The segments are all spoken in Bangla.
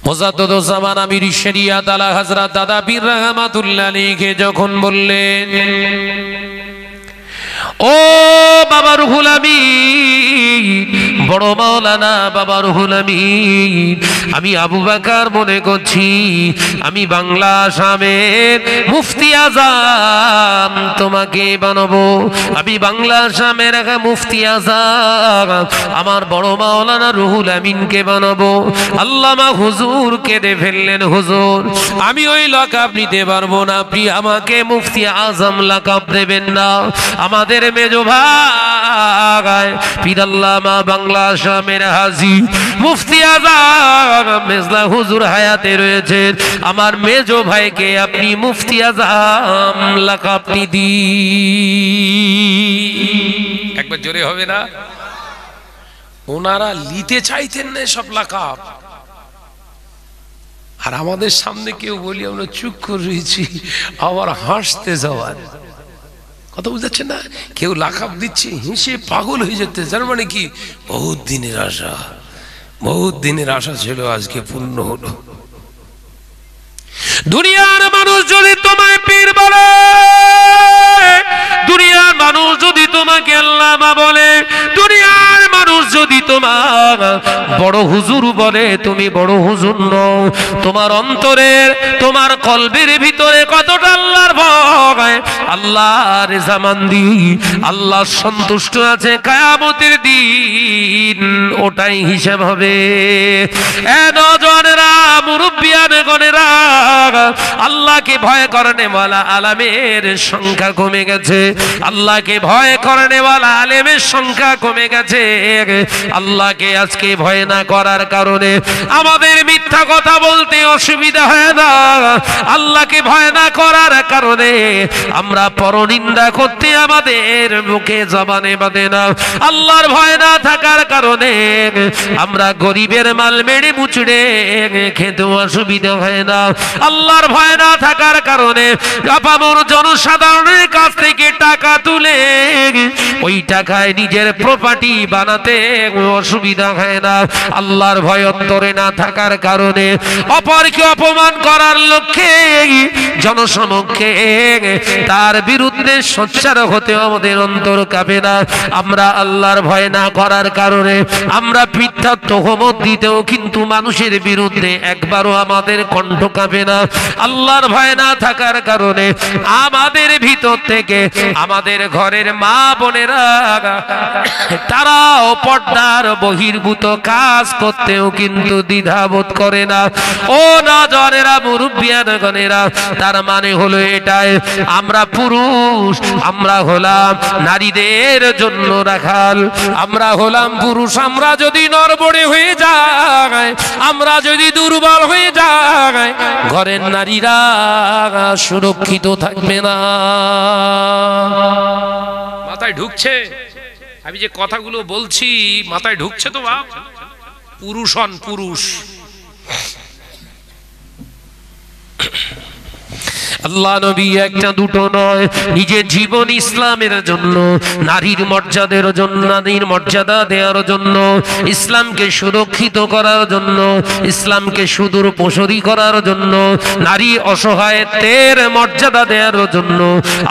মুজাদ্দিদুজ্জামান আমির শরিয়াত আলা হযরত দাদা পীর রাহমাতুল্লাহ আলাইহি যখন বললেন, ও বাবা রুহুল আমিন, বড় মাওলানা বাবা রুহুল আমিন, আমি আবু বকর মনে করছি আমি বাংলা আসামের মুফতি আজম তোমাকে বানাবো, আমি বাংলা আসামের এক মুফতি আজম আমার বড় মাওলানা রুহুল আমিনকে বানাবো। আল্লামা হুজুর কেঁদে ফেললেন, হুজুর আমি ওই লাকাব নিতে পারবো না, আপনি আমাকে মুফতি আজম লাকাব দেবেন না। আমাদের মেজো ভাই পীর আল্লামা বাংলা আসামের হাজী মুফতি আজম মেজলা হুজুর হায়াতে রয়েছেন, আমার মেজো ভাইকে আপনি মুফতি আজম লাকাবটি দিন। একবার জোরে হবে না? ওনারা নিতে চাইতেন না সব লাকাব, আর আমাদের সামনে কেউ বলি আমরা চুপ করে রয়েছি, আবার হাসতে যাওয়ার কথা বুঝাচ্ছে না। কেউ লাকাব দিচ্ছে হিসে পাগল হয়ে যেতে, যার মানে কি বহুত দিনের আশা, বহুত দিনের আশা ছিল আজকে পূর্ণ হলো। দুনিয়ার মানুষ যদি তোমায় পীর বলে, দুনিয়ার মানুষ যদি তোমাকে আল্লামা বলে, দুনিয়ার মানুষ যদি তোমার বড় হুজুর বলে, তুমি বড় হুজুর নও। তোমার অন্তরের, তোমার কলবের ভিতরে কতটা আল্লাহর ভয়, আল্লাহর রেজামন্দি, আল্লাহ সন্তুষ্ট আছে কিয়ামতের দিন, ওটাই হিসাব হবে। এ নওজওয়ানেরা, মুরব্বিয়ানগণেরা, আল্লাহকে ভয় করনে ওয়ালা আলেমের সংখ্যা কমে গেছে, আল্লাহকে ভয় করনে ওয়ালা আলেমের সংখ্যা কমে গেছে। আল্লাহকে আজকে ভয় না করার কারণে আমাদের মিথ্যা কথা বলতে অসুবিধা হয় না, আল্লাহকে ভয় না করার কারণে আমরা পরনিন্দা করতে আমাদের মুখে জবানে বাঁধে না, আল্লাহর ভয় না থাকার কারণে আমরা গরিবের মাল মেরে মুচড়ে খেতে অসুবিধা হয় না, আল্লাহর ভয় না থাকার কারণে আপামর জনসাধারণের কাছ থেকে টাকা তুলে ওই টাকায় নিজের প্রপার্টি বানাতে অসুবিধা হয় না, আল্লাহর ভয় অন্তরে না থাকার কারণে অপরকে অপমান করার লক্ষ্যে জনসমক্ষে তার বিরুদ্ধে সোচ্চার হতে আমাদের অন্তর কাঁপে না। আমরা আল্লাহর ভয় না করার কারণে আমরা মিথ্যা তহমত দিতেও কিন্তু মানুষের বিরুদ্ধে একবারও আমাদের কণ্ঠ কাঁপে না। আল্লাহর ভয় না থাকার কারণে আমাদের ভিতর থেকে আমাদের ঘরের মা বোনেরা তারাও পর্দার বহির্ভূত কাজ করতেও কিন্তু দ্বিধাবোধ করে না। ও নওজওয়ানেরা, মুরব্বিয়ানগণেরা, তার মানে হলো এটাই, আমরা পুরুষ, আমরা হলাম নারীদের জন্য রাখাল, আমরা হলাম পুরুষ। আমরা যদি নড়বড়ে হয়ে যাই, আমরা যদি দুর্বল হয়ে যাই, ঘরের নারীরা সুরক্ষিত থাকবে না। মাথায় ঢুকছে? আমি যে কথাগুলো বলছি মাথায় ঢুকছে তো বাপ? পুরুষ হন, পুরুষ। আল্লাহ নবী একটা দুটো নয়, নিজের জীবন ইসলামের জন্য, নারীর মর্যাদার জন্য, নারীর মর্যাদা দেওয়ার জন্য, ইসলামকে সুরক্ষিত করার জন্য, ইসলামকে সুদূর প্রসারী করার জন্য, নারী অসহায়ত্বের মর্যাদা দেওয়ার জন্য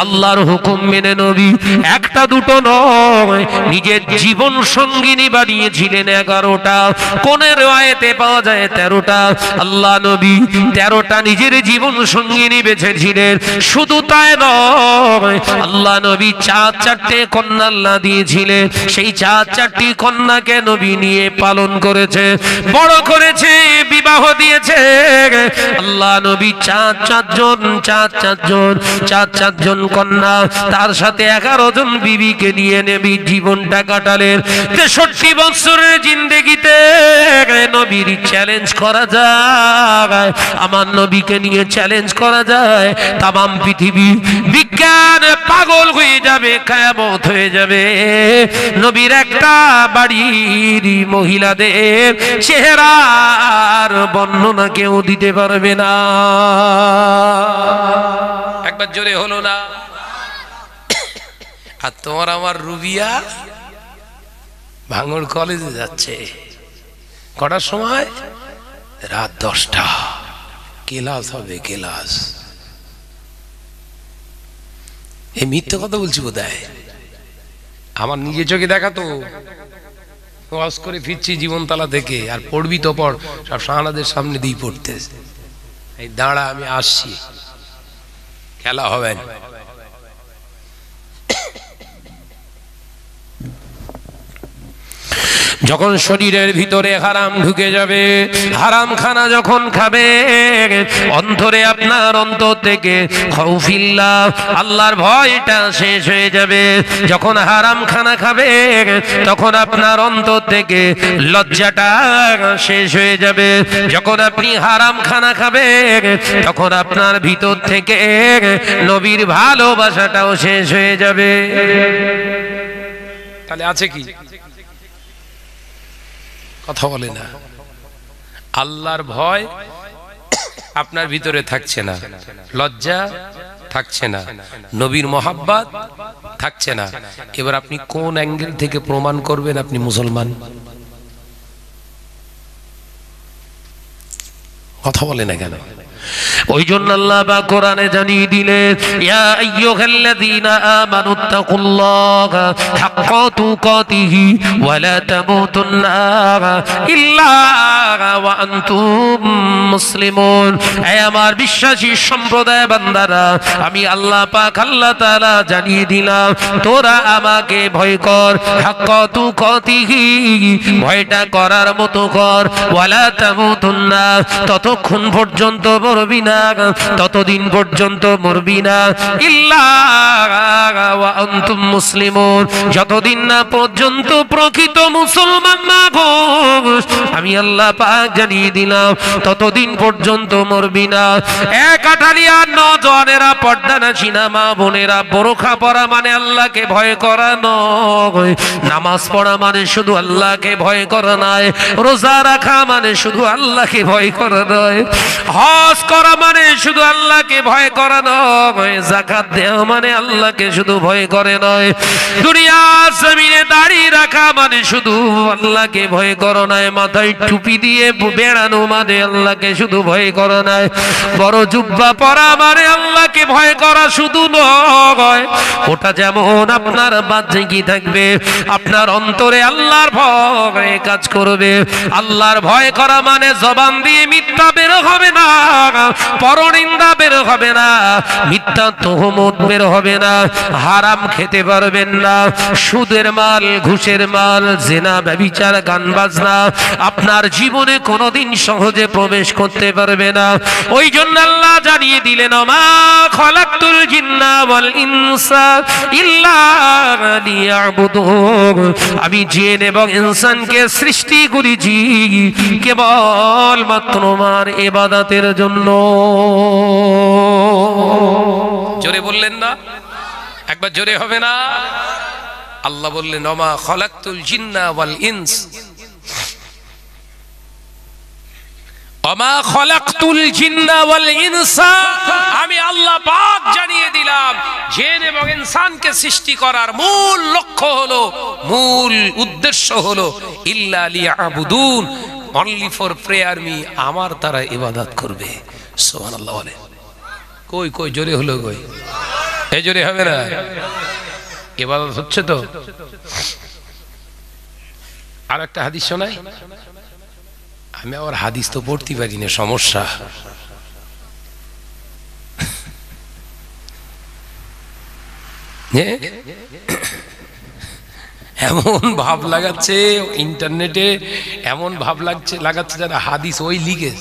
আল্লাহর হুকুম মেনে নবী একটা দুটো নয়, নিজের জীবন সঙ্গিনী বানিয়েছিলেন 11টা। কোন রিওয়ায়েতে পাওয়া যায় 13টা। আল্লাহ নবী 13টা নিজের জীবন সঙ্গিনী বেছে ছিলেন। শুধু তাই নয়, আল্লাহ নবী 4টি কন্যা আল্লাহ দিয়েছিলেন, সেই 4টি কন্যাকে নবী নিয়ে পালন করেছে, বড় করেছে, বিবাহ দিয়েছে। আল্লাহ নবী 4 জন কন্যা, তার সাথে 11 জন বিবিকে নিয়ে নবী জীবনটা কাটালেন। 63 বছরের জিন্দেগিতে নবীর চ্যালেঞ্জ করা যায়, আমার নবীকে নিয়ে চ্যালেঞ্জ করা যায়, তাম পৃথিবী বিজ্ঞান পাগল হয়ে যাবে, কিয়ামত হয়ে যাবে, নবীর একটা বাড়ির মহিলাদের চেহারার বর্ণনা কেউ দিতে পারবে না। একবার জোরে হলো না? আর তোমার আমার রুবিয়া ভাঙড় কলেজে যাচ্ছে, কটার সময়? রাত 10টা ক্লাস হবে, ক্লাস। এই মিথ্যে কথা বলছি বোধহয়, আমার নিজে চোখে দেখা তো। ওয়াজ করে ফিরছি জীবনতলা থেকে, আর পড়বি তো পড়, সব শাহানাদের সামনে দিয়ে পড়তে। এই দাঁড়া, আমি আসছি, খেলা হবে না। যখন শরীরের ভিতরে হারাম ঢুকে যাবে, হারাম খানা যখন খাবে, অন্তরে আপনার অন্তর থেকে খাউফিল্লাহ, আল্লাহর ভয়টা শেষ হয়ে যাবে। যখন হারাম খানা খাবে তখন আপনার অন্তর থেকে লজ্জাটা শেষ হয়ে যাবে। যখন আপনি হারাম খানা খাবে তখন আপনার ভিতর থেকে নবীর ভালোবাসাটাও শেষ হয়ে যাবে। তাহলে আছে কি? কথা বলে না। আল্লাহর ভয় আপনার ভিতরে থাকছে না, লজ্জা থাকছে না, নবীর মহাব্বত থাকছে না। এবার আপনি কোন অ্যাঙ্গেল থেকে প্রমাণ করবেন আপনি মুসলমান? কথা বলে না কেন? ওই জন্য আল্লাহ পাক কোরআনে জানিয়ে দিলেন, ইয়া আইয়ুহাল্লাযীনা আমানুত্তাকুল্লাহা হাক্কা তুকাতিহি ওয়া লা তামুতুন্না ইল্লা ওয়া আনতুম মুসলিমুন। হে আমার বিশ্বাসী সম্প্রদায় বান্দারা, আমি আল্লাহ পাক আল্লাহ তাআলা জানিয়ে দিলাম, তোরা আমাকে ভয় কর, হাক্কা তুকাতিহি, ভয়টা করার মতো কর, ওয়া লা তামুতুন্না, ততক্ষণ পর্যন্ত মরবি না, ততদিন পর্যন্ত মরবি না, ইল্লা ওয়া আনতুম মুসলিমুন, যতদিন না পর্যন্ত প্রকৃত মুসলমান না হোস, আমি আল্লাহ পাক জানিয়ে দিলাম ততদিন পর্যন্ত মরবি না। এক আঠালিয়ার নওজওয়ানেরা, পর্দানাশীনা মা বোনেরা, বোরখা পরা মানে আল্লাহকে ভয় করা নয়, নামাজ পড়া মানে শুধু আল্লাহকে ভয় করা নয়, রোজা রাখা মানে শুধু আল্লাহকে ভয় করা নয়, হজ করা মানে শুধু আল্লাহকে ভয় করা নয়, যাকাত দেওয়া মানে আল্লাহকে শুধু ভয় করে নয়, দুনিয়ার জমিনে দাঁড়িয়ে রাখা মানে শুধু আল্লাহকে ভয় করা নয়, মাথায় টুপি দিয়ে বেড়ানো মানে আল্লাহকে শুধু ভয় করা নয়, বড় জুব্বা পরা মানে আল্লাহকে ভয় করা শুধু নয়, ওটা যেমন আপনার বাহ্যিক থাকবে, আপনার অন্তরে আল্লাহর ভয় কাজ করবে। আল্লাহর ভয় করা মানে জবান দিয়ে মিথ্যা বের হবে না, পরনিন্দা বের হবে না, মিথ্যা তুহমত বের হবে না, হারাম খেতে পারবেন না, সুদের মাল, ঘুষের মাল, জিনা, ব্যভিচার, গান বাজনা আপনার জীবনে কোনোদিন সহজে প্রবেশ করতে পারবে না। ওই জন্য আল্লাহ জানিয়ে দিলেন, মা খালাকতুল জিন্না ওয়াল ইনসা ইল্লা লিয়াবুদুন, আমি জিন এবং ইনসানকে সৃষ্টি করেছি কেবল মাত্র আমার ইবাদতের জন্য। জোরে বললেন না? একবার জোরে হবে না? আল্লাহ বললেন, ওমা খালাকতুল জিন্না ওয়াল ইনস, ওমা খালাকতুল জিন্না ওয়াল ইনসা, আমি আল্লাহ পাক জানিয়ে দিলাম জিন এবং ইনসানকে সৃষ্টি করার মূল লক্ষ্য হলো, মূল উদ্দেশ্য হলো ইল্লা লিয়াবুদুন, অনলি ফর প্রেয়ার মি, আমার তারা ইবাদত করবে। সুবহানাল্লাহ বলে। কই কই জোরে হলো কই? এই জোরে হবে না? ইবাদত হচ্ছে তো। আর একটা হাদিস শোনাই, আমি আবার হাদিস তো পড়তে পারি না, সমস্যা। এমন ভাব লাগাচ্ছে ইন্টারনেটে, এমন ভাব লাগাচ্ছে যারা হাদিস ওই লিখে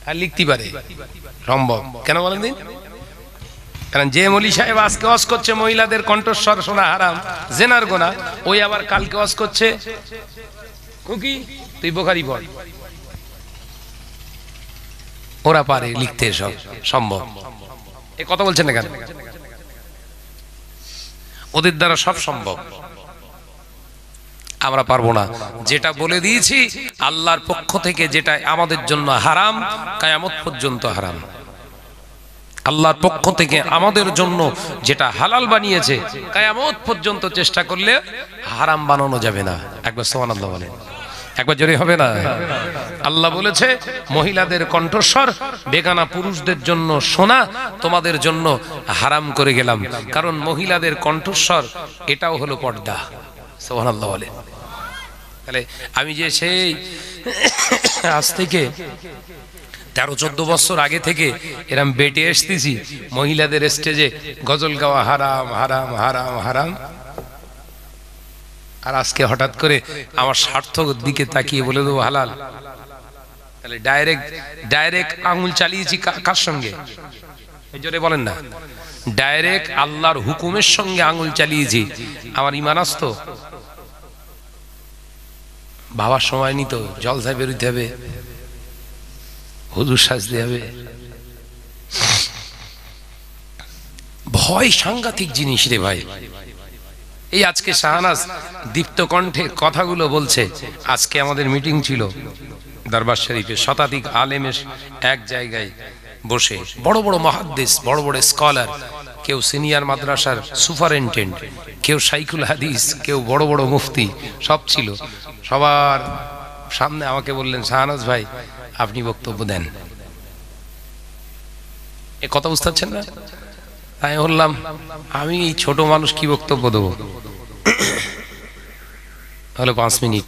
আর লিখতে পারে, সম্ভব কেন বলেন দিন? কারণ যে মৌলী সাহেব আজকে ওয়াজ করছে মহিলাদের কণ্ঠস্বর শোনা হারাম, জেনার গোনা, ওই আবার কালকে ওয়াজ করছে খুকি তুই বুখারী পড়, ওরা পারে লিখতে, সব সম্ভব। এ কথা বলছেন না কেন? ওদের দ্বারা সব সম্ভব, আমরা পারবো না। যেটা বলে দিয়েছি আল্লাহর পক্ষ থেকে, যেটা আমাদের জন্য হারাম, কিয়ামত পর্যন্ত হারাম। আল্লাহর পক্ষ থেকে আমাদের জন্য যেটা হালাল বানিয়েছে, কিয়ামত পর্যন্ত চেষ্টা করলে হারাম বানানো যাবে না। একবার সুবহানাল্লাহ বলেন। একবার জোরে হবে না? আল্লাহ বলেছে মহিলাদের কণ্ঠস্বর বেগানা পুরুষদের জন্য শোনা তোমাদের জন্য হারাম করে গেলাম, কারণ মহিলাদের কণ্ঠস্বর এটাও হলো পর্দা। সুবহানাল্লাহ বলে। তাহলে আমি যে সেই আজ থেকে 13-14 বছর আগে থেকে এরম বেটে এসতেছি মহিলাদের স্টেজে গজল গাওয়া হারাম হারাম হারাম হারাম, আর আজকে হঠাৎ করে আমার স্বার্থক দিকে তাকিয়ে বলে দেবো হালাল। তাহলে ডাইরেক্ট আঙুল চালিয়েছি কার সঙ্গে? এই জোরে বলেন না। ডাইরেক্ট আল্লাহর হুকুমের সঙ্গে আঙুল চালিয়েছি। আমার ঈমান আস্ত ভাবার সময় নিত, জলসায় বেরোতে হবে, হুজুর সাজতে হবে। ভয় সাংঘাতিক জিনিস রে ভাই। এই আজকে শাহনাজ দীপ্ত কণ্ঠে কথাগুলো বলছে। আজকে আমাদের মিটিং ছিল দরবার শরীফে, শতাধিক আলেমের এক জায়গায় বসে, বড় বড় মুহাদ্দিস, বড় বড় স্কলার, কেউ সিনিয়র মাদ্রাসার সুপারিনটেন্ডেন্ট, কেউ শাইখুল হাদিস, কেউ বড় বড় মুফতি, সব ছিল। সবার সামনে আমাকে বললেন, শাহনাজ ভাই আপনি বক্তব্য দেন। এ কথা বুঝতে পারছেন না? আমি বললাম আমি ছোট মানুষ কি বক্তব্য দেবো? হলো 5 মিনিট।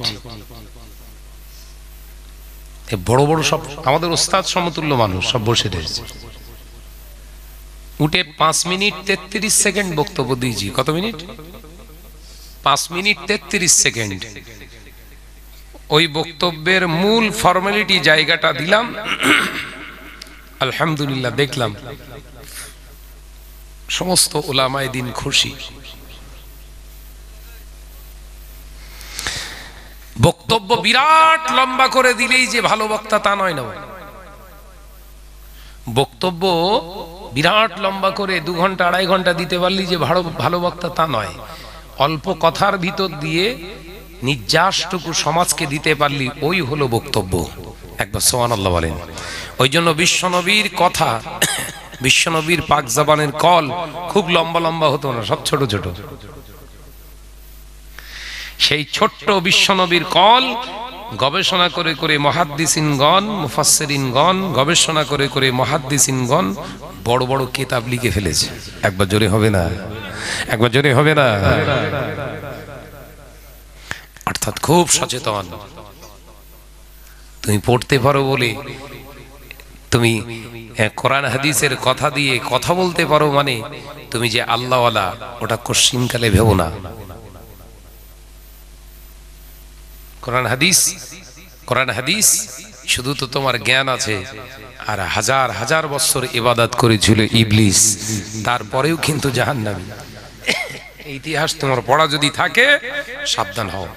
বড় বড় সব আমাদের ওস্তাদ সমতুল্য মানুষ সব বসে রয়েছে, উঠে 5 মিনিট 33 সেকেন্ড বক্তব্য দিয়েছি। কত মিনিট? 5 minute 33 second. ওই বক্তব্যের মূল ফর্মালিটি জায়গাটা দিলাম। আলহামদুলিল্লাহ দেখলাম সমস্ত উলামায়ে দ্বীন খুশি। বক্তব্য বিরাট লম্বা করে দিলেই যে ভালো বক্তা তা নয় না। বক্তব্য বিরাট লম্বা করে 2 ঘন্টা 2.5 ঘন্টা দিতে পারলি যে ভালো বক্তা তা নয়। অল্প কথার ভিতর দিয়ে নির্যাসটুকু সমাজকে দিতে পারলি ওই হলো বক্তব্য। একবার সুবহানাল্লাহ বলেন। ওই জন্য বিশ্বনবীর কথা, বিশ্বনবীর পাক জবানের কল খুব লম্বা লম্বা হতো না, সব ছোট ছোট। সেই ছোট্ট বিশ্বনবীর কল গবেষণা করে করে মুহাদ্দিসিনগণ, মুফাসসিরিনগণ গবেষণা করে করে মুহাদ্দিসিনগণ বড় বড় কিতাব লিখে ফেলেছে। একবার জোরে হবে না? একবার জোরে হবে না? অর্থাৎ খুব সচেতন। তুমি পড়তে পারো বলে তুমি কোরআন হাদিসের কথা দিয়ে কথা বলতে পারো মানে তুমি যে আল্লাহওয়ালা, ওটা কোশ্চিনকালে ভেবো না। কোরআন হাদিস শুধু তো তোমার জ্ঞান আছে, আর হাজার হাজার বছর ইবাদত করেছিল ইবলিস, তারপরেও কিন্তু জাহান্নামী। ইতিহাস তোমার পড়া যদি থাকে সাবধান হও।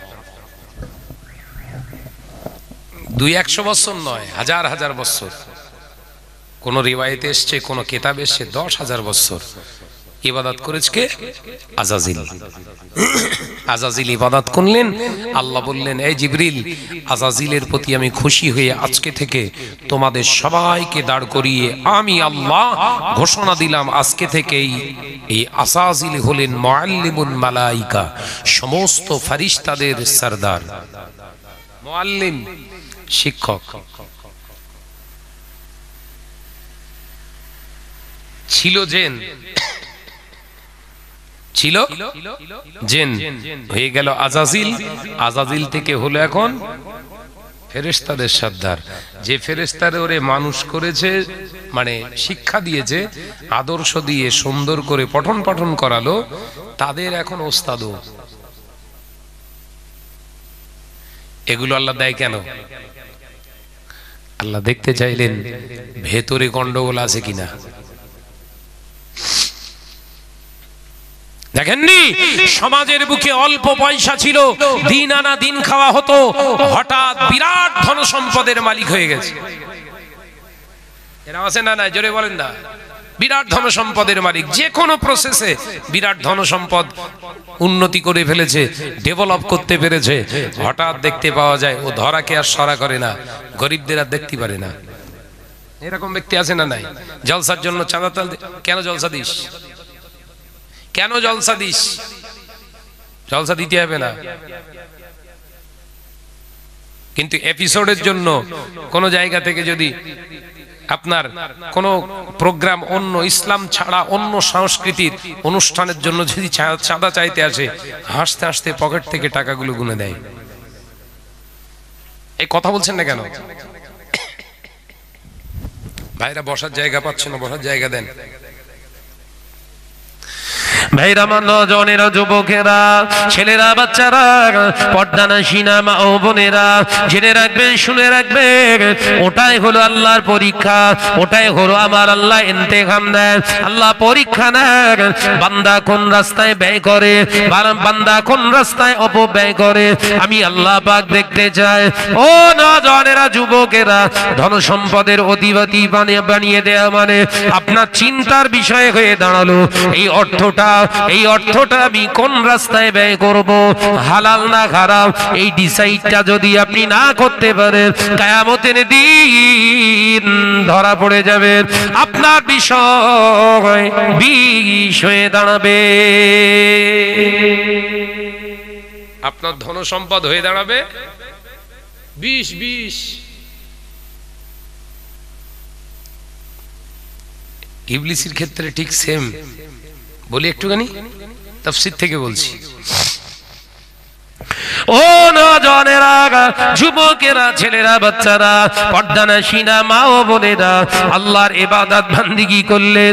200-100 বছর নয়, হাজার হাজার বছর। কোন রিওয়ায়েতে এসছে, কোন কিতাবে এসছে 10,000 বছর ইবাদত করেছে কে? আজাজিল। আজাজিল ইবাদত করলেন। আল্লাহ বললেন, এই জিবরিল, আজাজিলের প্রতি আমি খুশি হয়ে আজকে থেকে তোমাদের সবাইকে দাঁড় করিয়ে আমি আল্লাহ ঘোষণা দিলাম, আজকে থেকেই এই আজাজিল হলেন মুআল্লিমুল মালাইকা, সমস্ত ফেরেশতাদের সরদার। মুআল্লিম শিক্ষক ছিল, জিন ছিল, জিন হয়ে গেল আজাজিল। আজাজিল থেকে হলো এখন ফেরেশতাদের সর্দার। যে ফেরেশতারে ওরে মানুষ করেছে, মানে শিক্ষা দিয়েছে, আদর্শ দিয়ে সুন্দর করে পঠন পাঠন করালো, তাদের এখন ওস্তাদও। এগুলো আল্লাহ দেয় কেন? আল্লাহ দেখতে চাইলেন ভেতরে গন্ডগোল আছে কিনা। দেখেননি সমাজের বুকে অল্প পয়সা ছিল, দিন আনা দিন খাওয়া হতো, হঠাৎ বিরাট ধন সম্পদের মালিক হয়ে গেছে। এরা আছে না? না, জোরে বলেন না। বিরাট ধন সম্পদের মালিক, যে কোনো প্রসেসে বিরাট ধন সম্পদ উন্নতি করে ফেলেছে, ডেভেলপ করতে পেরেছে। হঠাৎ দেখতে পাওয়া যায় ও ধরাকে আর সরা করে না, গরিবদের আর দেখতে পারে না। এরকম ব্যক্তি আছে না? নাই। জলসার জন্য চাঁদা তাল, কেন জলসা দিস? কেন জলসা দিস? জলসা দিতে হবে না। কিন্তু এপিসোডের জন্য কোন জায়গা থেকে যদি আপনার কোন প্রোগ্রাম অন্য ইসলাম ছাড়া অন্য সংস্কৃতির অনুষ্ঠানের জন্য যদি চাঁদা চাইতে আসে, হাসতে হাসতে পকেট থেকে টাকাগুলো গুনে দেয়। এই কথা বলছেন না কেন? ভাইরা বসার জায়গা পাচ্ছে না, বসার জায়গা দেন। ভাইরা, নজনেরা, যুবকেরা, ছেলেরা, বাচ্চারা, পর্দানাসীনা মা ও বোনেরা, জেনে রাখবেন, শুনে রাখবেন, ওটাই হলো আল্লাহর পরীক্ষা, ওটাই হলো আমার আল্লাহ ইন্তেখাম দেন, আল্লাহ পরীক্ষা নেন। বান্দা কোন রাস্তায় ব্যয় করে, বান্দা কোন রাস্তায় অপব্যয় করে, আমি আল্লাহ পাক দেখতে চাই। ও নজনেরা, যুবকেরা, ধন সম্পদের অধিপতি বানিয়ে দেয়া মানে আপনার চিন্তার বিষয় হয়ে দাঁড়ালো এই অর্থটা আমি কোন রাস্তায় ব্যয় করব, হালাল না হারাম, এই ডিসাইডটা যদি আপনি না করতে পারেন, কিয়ামতের দিন ধরা পড়ে যাবে, আপনার বিষয় বিষ হয়ে দাঁড়াবে, আপনার ধন সম্পদ হয়ে দাঁড়াবে বিষ। ইবলিসের ক্ষেত্রে ঠিক সেম। বলি একটুখানি তাফসীর থেকে বলছি। ও নজনেরা, যুবকেরা, ছেলেরা, বাচ্চারা, পর্দানাসীনা মা ও বোনেরা, আল্লাহর ইবাদত বান্দিগি করলেন,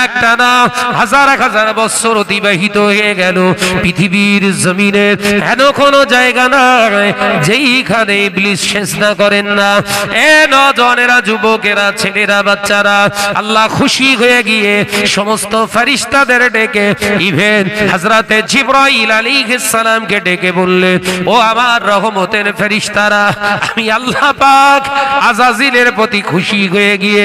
একটানা হাজার হাজার বছর অতিবাহিত হয়ে গেল। পৃথিবীর জমিনে এমন কোনো জায়গা নাই যেইখানে ইবলিস সেজদা করেন না। এ নজনেরা, যুবকেরা, ছেলেরা, বাচ্চারা, আল্লাহ খুশি হয়ে গিয়ে সমস্ত ফেরেশতাদের ডেকে, ইভেন হযরতে জিবরাইল আলাইহিস সালামকে ডেকে বললেন, ও আমার রহমতের ফেরেশতারা, আমি আল্লাহ পাক আজাজিলের প্রতি খুশি হয়ে গিয়ে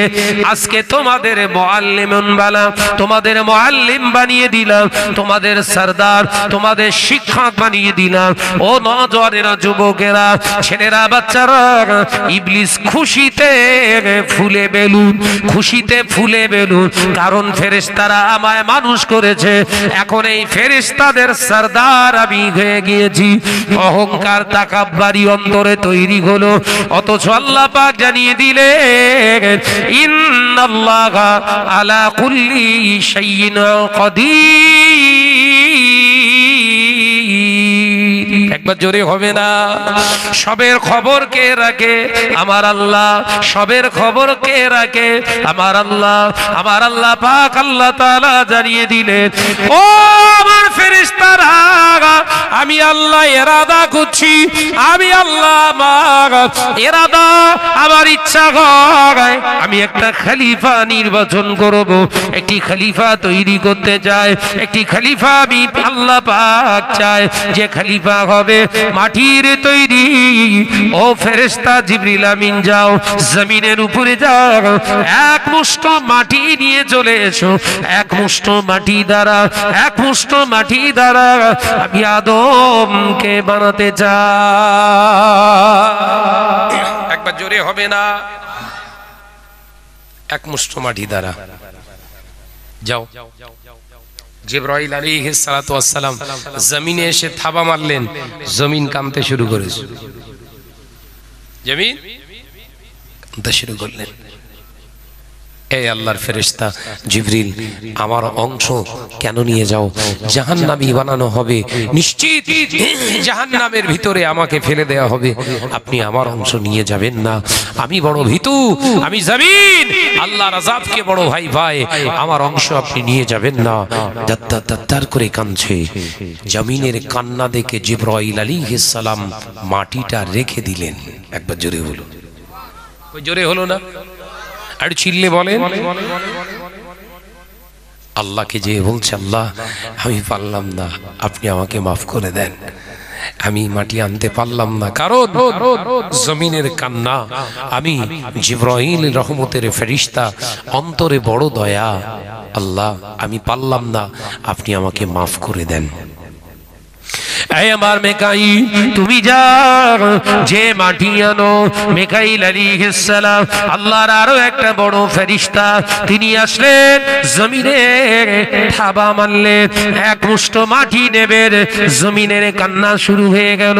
আজকে তোমাদের মুআল্লিমুন বালা, তোমাদের মুআল্লিম বানিয়ে দিলাম, তোমাদের সরদার, তোমাদের শিক্ষক বানিয়ে দিলাম। ও নওজওয়ানেরা, যুবকেরা, ছেলেরা, বাচ্চারা, ইবলিস খুশিতে ফুলে বেলুন, খুশিতে ফুলে বেলুন, কারণ ফেরেশতারা আমায় মানুষ করেছে, এখন এই ফেরেশতাদের সরদার আমি হয়ে গিয়েছি। অহংকার, তাকাব্বুরি অন্তরে তৈরি হলো, অথচ আল্লাহ পাক জানিয়ে দিলেন, ইন্নাল্লাহা আলা কুল্লি শাইইন কাদির। একবার জোরে হবে না? সবের খবর কে রাখে? আমার আল্লাহ। সবের খবর কে রাখে? আমার আল্লাহ। আমার আল্লাহ পাক আল্লাহ তাআলা জানিয়ে দিলেন, ও আমার ফেরেশতারা, আমি আল্লাহ ইরাদা করছি, আমি আল্লাহ ইরাদা, আমার ইচ্ছা হয় আমি একটা খলিফা নির্বাচন করব, একটি খলিফা তৈরি করতে চাই, একটি খলিফা আমি আল্লাহ পাক চাই, যে খলিফা হবে মাটির তৈরি। ও ফেরেশতা জিবরিল আমিন, যাও জমিনের উপরে যাও, এক মুষ্ঠ মাটি নিয়ে চলে এসো, এক মুষ্ঠ মাটি দ্বারা, এক মুষ্ঠ মাটি দ্বারা আমি আদমকে বানাতে চাই। একবার জোরে হবে না? এক মুষ্ঠ মাটি দ্বারা যাও। জিবরাইল আলাইহিস সালাতু ওয়াস সালাম জমিনে এসে থাবা মারলেন, জমিন কাঁপতে শুরু করেছে, জমিন কাঁপতে শুরু করলেন। এই আল্লাহর ফেরেশতা জিবরিল, আমার অংশ কেন নিয়ে যাও? জাহান্নামী বানানো হবে, নিশ্চিত জাহান্নামের ভিতরে আমাকে ফেলে দেওয়া হবে, আপনি আমার অংশ নিয়ে যাবেন না, আমি বড় ভীতু, আমি জমিন আল্লাহর আযাবকে বড় ভয় পাই, আমার অংশ আপনি নিয়ে যাবেন না। দাত্তার করে কাঁদছে। জমিনের কান্না দেখে জিবরাইল আলাইহিস সালাম মাটিটা রেখে দিলেন। একবার জোরে হলো? ওই জোরে হলো না? আর চিল্লে বলেন। আল্লাহকে যে বলছে, আল্লাহ আমি পারলাম না, আপনি আমাকে মাফ করে দেন, আমি মাটি আনতে পারলাম না, কারণ জমিনের কান্না, আমি জিবরাইল রহমতের ফেরেশতা, অন্তরে বড় দয়া, আল্লাহ আমি পারলাম না, আপনি আমাকে মাফ করে দেন। এই আমার মিকাইল তুমি যাও, যে মাটি আনো। মিকাইল আলাইহিস সালাম আল্লাহর আরো একটা বড় ফেরেশতা, তিনি আসলেন জমিনে থাবা মারলেন, এক মুষ্ঠ মাটি নেবেন, জমিনের কান্না শুরু হয়ে গেল।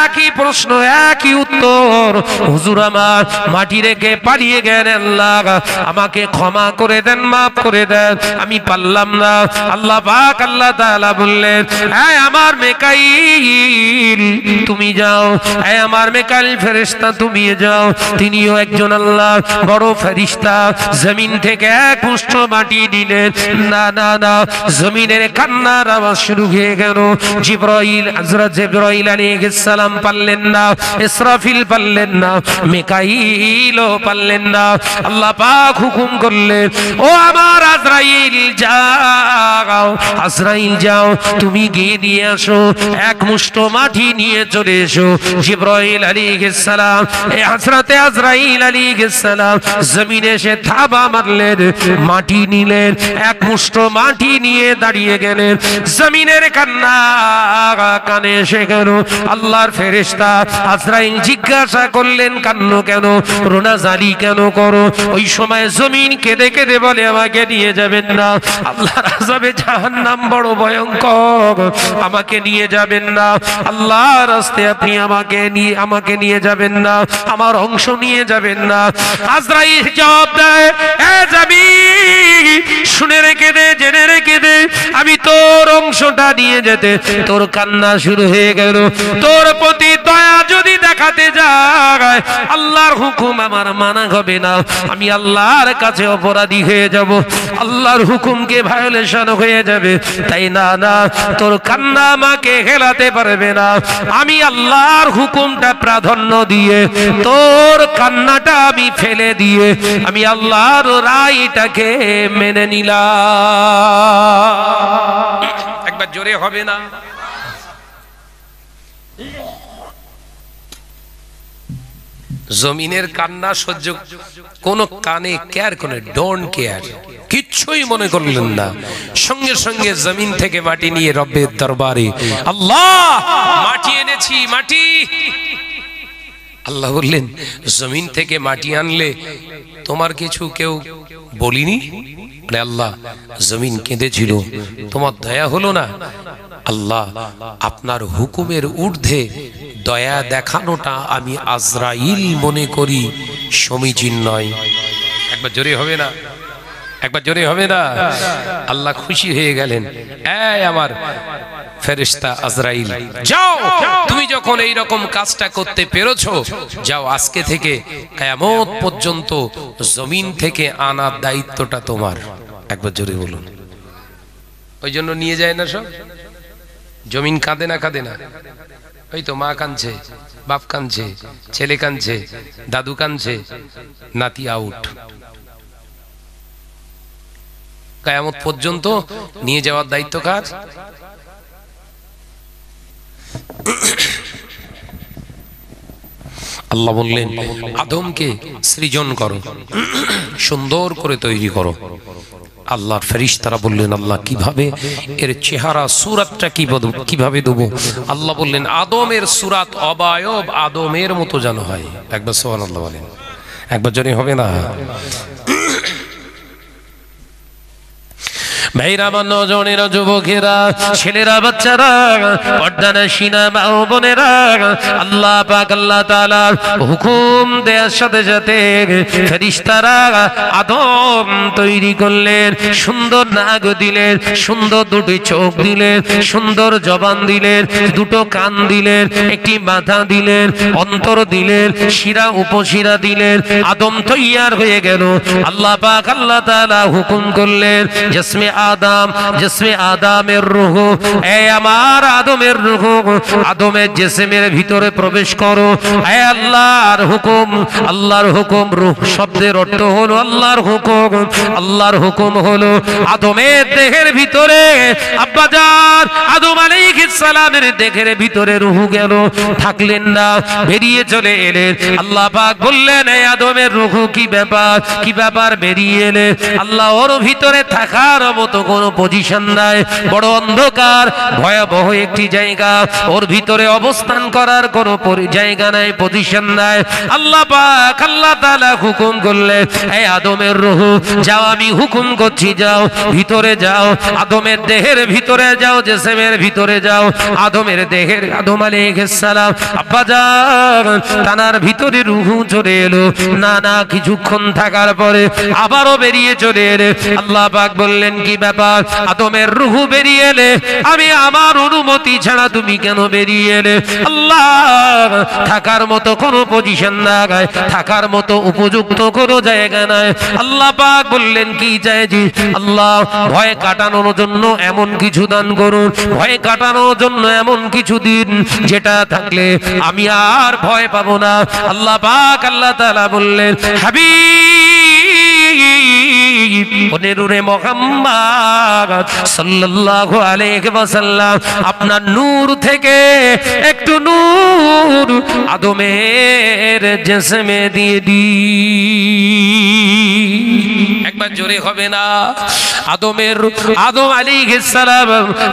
একই প্রশ্ন একই উত্তর, হুজুর আমার মাটি রেখে পালিয়ে গেলেন, আল্লাহ আমাকে ক্ষমা করে দেন, মাফ করে দেন, আমি পারলাম না। আল্লাহ পাক আল্লাহ তাআলা বললেন, এই আমার মিকাইল তুমি যাও, এই আমার মিকাইল ফেরেশতা তুমি যাও, তিনিও একজন আল্লাহ বড় ফেরেশতা। জমিন থেকে এক মুষ্ঠ মাটি দিলেন, না না না, জমিনের কান্নার আওয়াজ শুরু হয়ে গেল। জিবরাইল হযরত জিবরাইল আলাইহিস সালাম পারলেন না, ইসরাফিল পারলেন না, মিকাইলও পারলেন না। আল্লাহ পাক হুকুম করলেন, ও আমার আজরাইল যাও, আজরাইল যাও, তুমি গিয়ে নিয়ে আসো, এক মুষ্ঠ মাটি নিয়ে চলে এসো। জিবরাইল আলাইহিস সালাম এই হযরতে আজরাইল আলাইহিস সালাম জমিনে এসে থাবা মারলেন, মাটি নিলেন, এক মুষ্ঠ মাটি নিয়ে দাঁড়িয়ে গেলেন। জমিনের কান্না কানে এসে গেল। আল্লাহর ফেরেশতা আজরাইল জিজ্ঞাসা করলেন, কান্নো কেন, রোনাজারি কেন করো? ওই সময় জমিন কেঁদে কেঁদে বলে, আমাকে নিয়ে যাবেন না, আল্লাহর আযাবে জাহান্নাম বড় ভয়ঙ্কর, আমাকে নিয়ে যাবেন না, আল্লাহর রাস্তায় আপনি আমাকে নিয়ে যাবেন না, আমার অংশ নিয়ে যাবেন না। আজরাইল জবাব দেয়, এ জমিন শুনে রেখে দে, জেনে রেখে দে, আমি তোর অংশটা নিয়ে যেতে, তোর কান্না শুরু হয়ে গেল। তোর প্রতি দয়া যদি দেখাতে যায়, আল্লাহর হুকুম আমার মানা হবে না, আমি আল্লাহর কাছে অপরাধী হয়ে যাব, আল্লাহর হুকুমকে ভায়োলেশন হয়ে যাবে। তাই না না, তোর কান্না আমাকে হেলাতে পারবে না, আমি আল্লাহর হুকুমটা প্রাধান্য দিয়ে তোর কান্নাটা আমি ফেলে দিয়ে আমি আল্লাহর রায়টাকে মেনে নিলাম। একবার জোরে হবে না? জমিনের কান্না সহ্য, কোন কানে কেয়ার করে, ডোন্ট কেয়ার, কিচ্ছুই মনে করলেন না। সঙ্গে সঙ্গে জমিন থেকে মাটি নিয়ে রব্বের দরবারে, আল্লাহ মাটি এনেছি, মাটি। আল্লাহ বললেন, জমিন থেকে মাটি আনলে তোমার কিছু কেউ বলিনি? আল্লাহ, জমিন কেঁদেছিল, তোমার দয়া হলো না? আল্লাহ, আপনার হুকুমের ঊর্ধ্বে দয়া দেখানোটা আমি আজরাইল মনে করি সমীচীন নয়। একবার জোরে হবে না? একবার জোরে হবে না? আল্লাহ খুশি হয়ে গেলেন, এই আমার ফেরেশতা আজরাইল, যাও, তুমি যখন এই রকম কাজটা করতে পেরেছো, যাও, আজকে থেকে কিয়ামত পর্যন্ত জমিন থেকে আনার দায়িত্বটা তোমার। একবার জোরে বলুন। ওই জন্য নিয়ে যায় না সব। জমিন কাঁদে না, কাঁদে না? ওই তো মা কাঁদছে, বাপ কাঁদছে, ছেলে কাঁদছে, দাদু কাঁদছে, নাতি আউট। কিয়ামত পর্যন্ত নিয়ে যাওয়ার দায়িত্ব কার? আল্লাহ বললেন, আদমকে সৃজন করো, সুন্দর করে তৈরি করো। আল্লাহর ফেরেশতারা বললেন, আল্লাহ কিভাবে, এর চেহারা সূরাতটা কিভাবে দেবো? আল্লাহ বললেন, আদমের সূরাত অবায়ব আদমের মতো যেন হয়। একবার সুবহানাল্লাহ বলেন। একবার জোরে হবে না? ভাইরা, আমার নজনেরা, যুবকেরা, ছেলেরা, বাচ্চারা, পর্দানশীনা মা ও বোনেরা, আল্লাহ পাক আল্লাহ তাআলা হুকুম দেওয়ার সাথে সাথে ফেরেশতারা আদম তৈরি করলেন, সুন্দর নাক দিলেন, সুন্দর দুটি চোখ দিলেন, সুন্দর জবান দিলেন, দুটো কান দিলেন, একটি মাথা দিলেন, অন্তর দিলেন, শিরা উপশিরা দিলেন। আদম তৈয়ার হয়ে গেল। আল্লাহ পাক আল্লাহ তাআলা হুকুম করলেন, জিসমে আদম, জিসমে আদমের রূহ, এই আমার আদমের রূহ আদমের জিসমের ভিতরে প্রবেশ করো। এই আল্লাহর হুকুম, আল্লাহর হুকুম। রূহ শব্দের অর্থ হলো আল্লাহর হুকুম। আল্লাহর হুকুম হলো আদমের দেহের ভিতরে, আব্বাজান আদম আলাইহিস সালামের দেহের ভিতরে রূহ গেল, থাকলেন না, বেরিয়ে চলে এলেন। আল্লাহ পাক বললেন, এই আদমের রূহ কি ব্যাপার, কি ব্যাপার, বেরিয়ে এলে? আল্লাহ ওর ভিতরে থাকার মতো মতো কোনো পজিশন নাই, বড় অন্ধকার ভয়াবহ একটি জায়গা, ওর ভিতরে অবস্থান করার কোনো জায়গা নাই, পজিশন নাই। আল্লাহ পাক আল্লাহ তাআলা হুকুম করলেন, এই আদমের রূহ যাও, আমি হুকুম করছি যাও, ভিতরে যাও, আদমের দেহের ভিতরে যাও, জিসমের ভিতরে যাও। আদমের দেহের আদম আলাইহিস সালাম আব্বা জান তানার ভিতরে রূহ চলে এলো। না না কিছুক্ষণ থাকার পরে আবারও বেরিয়ে চলে এলে। আল্লাহ পাক বললেন, কি ব্যাপার আদমের রূহ বেরিয়ে এলে, আমি আমার অনুমতি ছাড়া তুমি কেন বেরিয়ে এলে? আল্লাহ থাকার মতো কোনো পজিশন নাই, থাকার মতো উপযুক্ত কোনো জায়গা নাই। আল্লাহ পাক বললেন, কি চাইছি? আল্লাহ ভয় কাটানোর জন্য এমন কিছু দান করুন, ভয় কাটানোর জন্য এমন কিছু দিন যেটা থাকলে আমি আর ভয় পাবো না। আল্লাহ পাক আল্লাহ তাআলা বললেন, হাবিব ওনেরুরে মুহাম্মদ সাল্লাল্লাহু আলাইহি ওয়াসাল্লাম, আপনার নূর থেকে একটু নূর আদমের জিসমে দিয়ে দি। একবার জোরে হবে না? আদম আলাইহিস সালাম,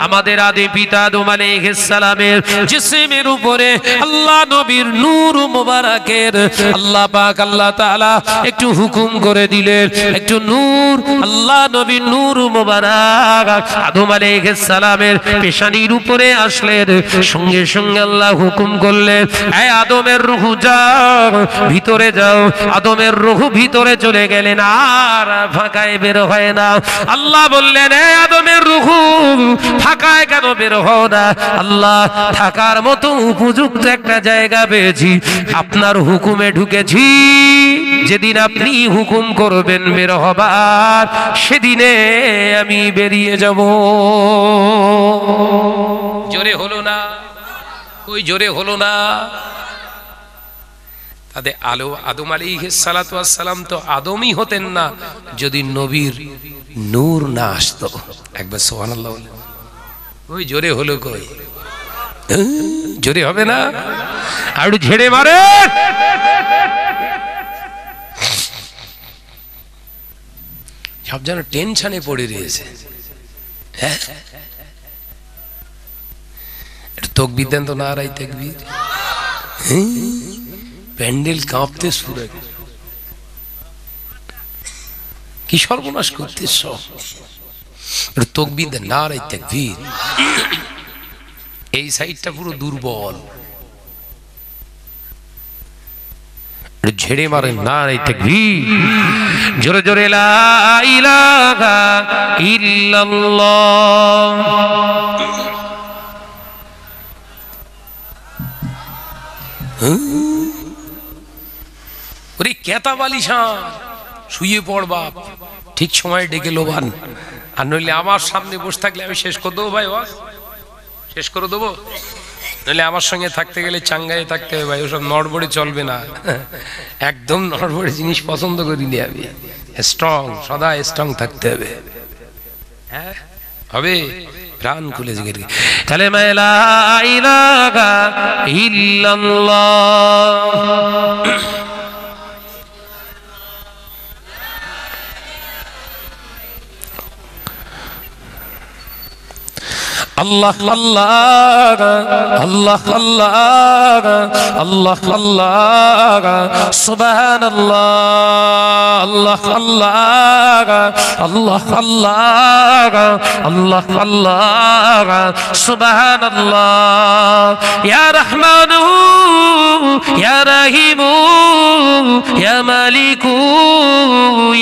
আমাদের আদি পিতা আদম আলাইহিস সালামের জিসমের উপরে আল্লাহ নবীর নূর মোবারকের আল্লাহ পাক আল্লাহ তাআলা একটু হুকুম করে দিলেন, একটু নূর আল্লাহ নবীর নূর মোবারক আদম আলাইহিস সালামের পেশানির উপরে আসলেন। সঙ্গে সঙ্গে আল্লাহ হুকুম করলেন, এই আদমের রূহ যাও, ভিতরে যাও। আদমের রূহ ভিতরে চলে গেলেন, আর ফাঁকায় বের হয় না। আল্লাহ বললেন, এই আদমের রূহ ফাঁকায় কেন বের হও না? আল্লাহ থাকার মতো উপযুক্ত একটা জায়গা পেয়েছি, আপনার হুকুমে ঢুকেছি। যেদিন আপনি হুকুম করবেন বের হবার, সেদিনে আমি বেরিয়ে যাব। জোরে হলো না? ওই জোরে হলো না? তাদের আদম আলাইহিস সালাতু ওয়াস সালাম তো আদমই হতেন না যদি নবীর নূর না আসতো। একবার সুবহানাল্লাহ বলে। ওই জোরে হলো কই? জোরে হবে না? আর ঝেড়ে মারে। সব যেন টেনশনে পড়ে রয়েছে। হ্যাঁ, তকবীর দেন তো, নারায়ে তাকবীর। প্যান্ডেল কাঁপতে শুরু, কি সর্বনাশ করতে সব। তকবীর দেন, নারায়ে তাকবীর। এই সাইডটা পুরো দুর্বল, ঝেড়ে মারেন, নারায়ে তাকবীর। জোরে জোরে লা ইলাহা ইল্লাল্লাহ। ওরে কেতা বালিশান, শুয়ে পড় বাপ, ঠিক সময় ডেকে লোবান। আর নইলে আমার সামনে বসে থাকলে আমি শেষ করে দেবো ভাই, শেষ করে দেবো। নইলে আমার সঙ্গে থাকতে গেলে চাঙ্গায়ে থাকতে হবে ভাই, ওসব নড়বড়ে চলবে না। একদম নড়বড়ে জিনিস পছন্দ করিনি আমি, স্ট্রং, সদা স্ট্রং থাকতে হবে। হ্যাঁ হবে, প্রাণ খুলে জিগির কালেমা লা ইলাহা ইল্লাল্লাহ। আল্লাহ আল্লাহ আল্লাহ আল্লাহ আল্লাহ আল্লাহ সুবহানাল্লাহ। আল্লাহ আল্লাহ আল্লাহ আল্লাহ আল্লাহ আল্লাহ সুবহানাল্লাহ। ইয়া রহমানু ইয়া রহিমু ইয়া মালিকু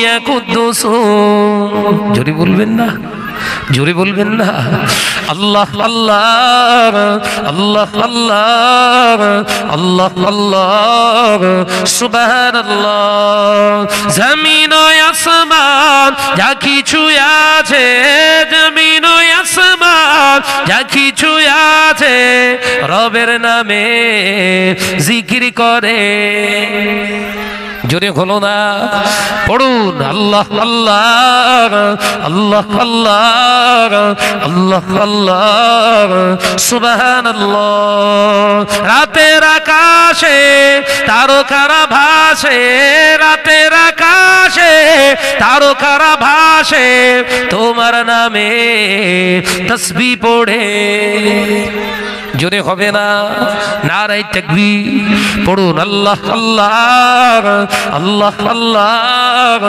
ইয়া কুদ্দুস। জোরে বলবেন না, জোরে বলবেন না। আল্লাহ আল্লাহ আল্লাহ আল্লাহ আল্লাহ আল্লাহ সুবহানাল্লাহ। জমিন ও আসমান যা কিছু আছে, জমিন ও আসমান যা কিছু আছে, রবের নামে জিকির করে। জোরে হলো না? পড়ুন আল্লাহ আল্লাহ আল্লাহ আল্লাহ আল্লাহ আল্লাহ সুবহানাল্লাহ। রাতের আকাশে তারকারা ভাসে, রাতের আকাশে তারকারা ভাসে তোমার নামে তসবিহ পড়ে। জোরে হবে না? নারায়ে তাকবীর পড়ুন। আল্লাহ আল্লাহ আল্লাহ আল্লাহ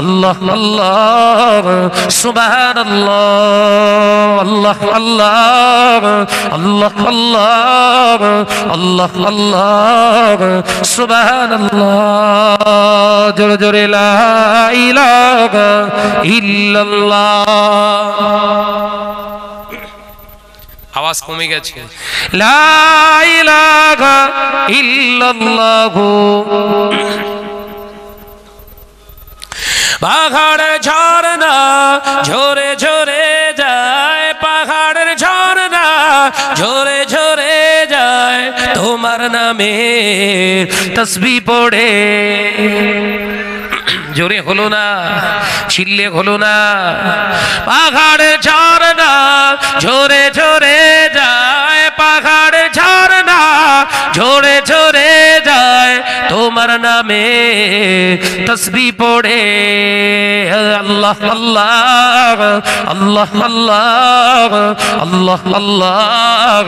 আল্লাহ আল্লাহ সুবহানাল্লাহ আল্লাহ আল্লাহ আল্লাহ আল্লাহ আল্লাহ আল্লাহ সুবহানাল্লাহ। জোরে জোরে লা ইলাহা ইল্লাল্লাহ। আওয়াজ কমে গেছে। লা ইলাহা ইল্লাল্লাহ। পাহাড়ের ঝর্ণা ঝরে ঝরে যায়, পাহাড়ের ঝর্ণা ঝরে ঝরে যায় তোমার নামে তসবিহ পড়ে। জোরে হলো না? চিল্লে হলো না? পাহাড়ের ঝর্ণা ঝরে ঝরে যায়, পাহাড়ের ঝর্ণা ঝরে ঝরে যায় তোমার নামে তসবিহ পড়ে। আল্লাহ আল্লাহ আল্লাহ আল্লাহ আল্লাহ আল্লাহ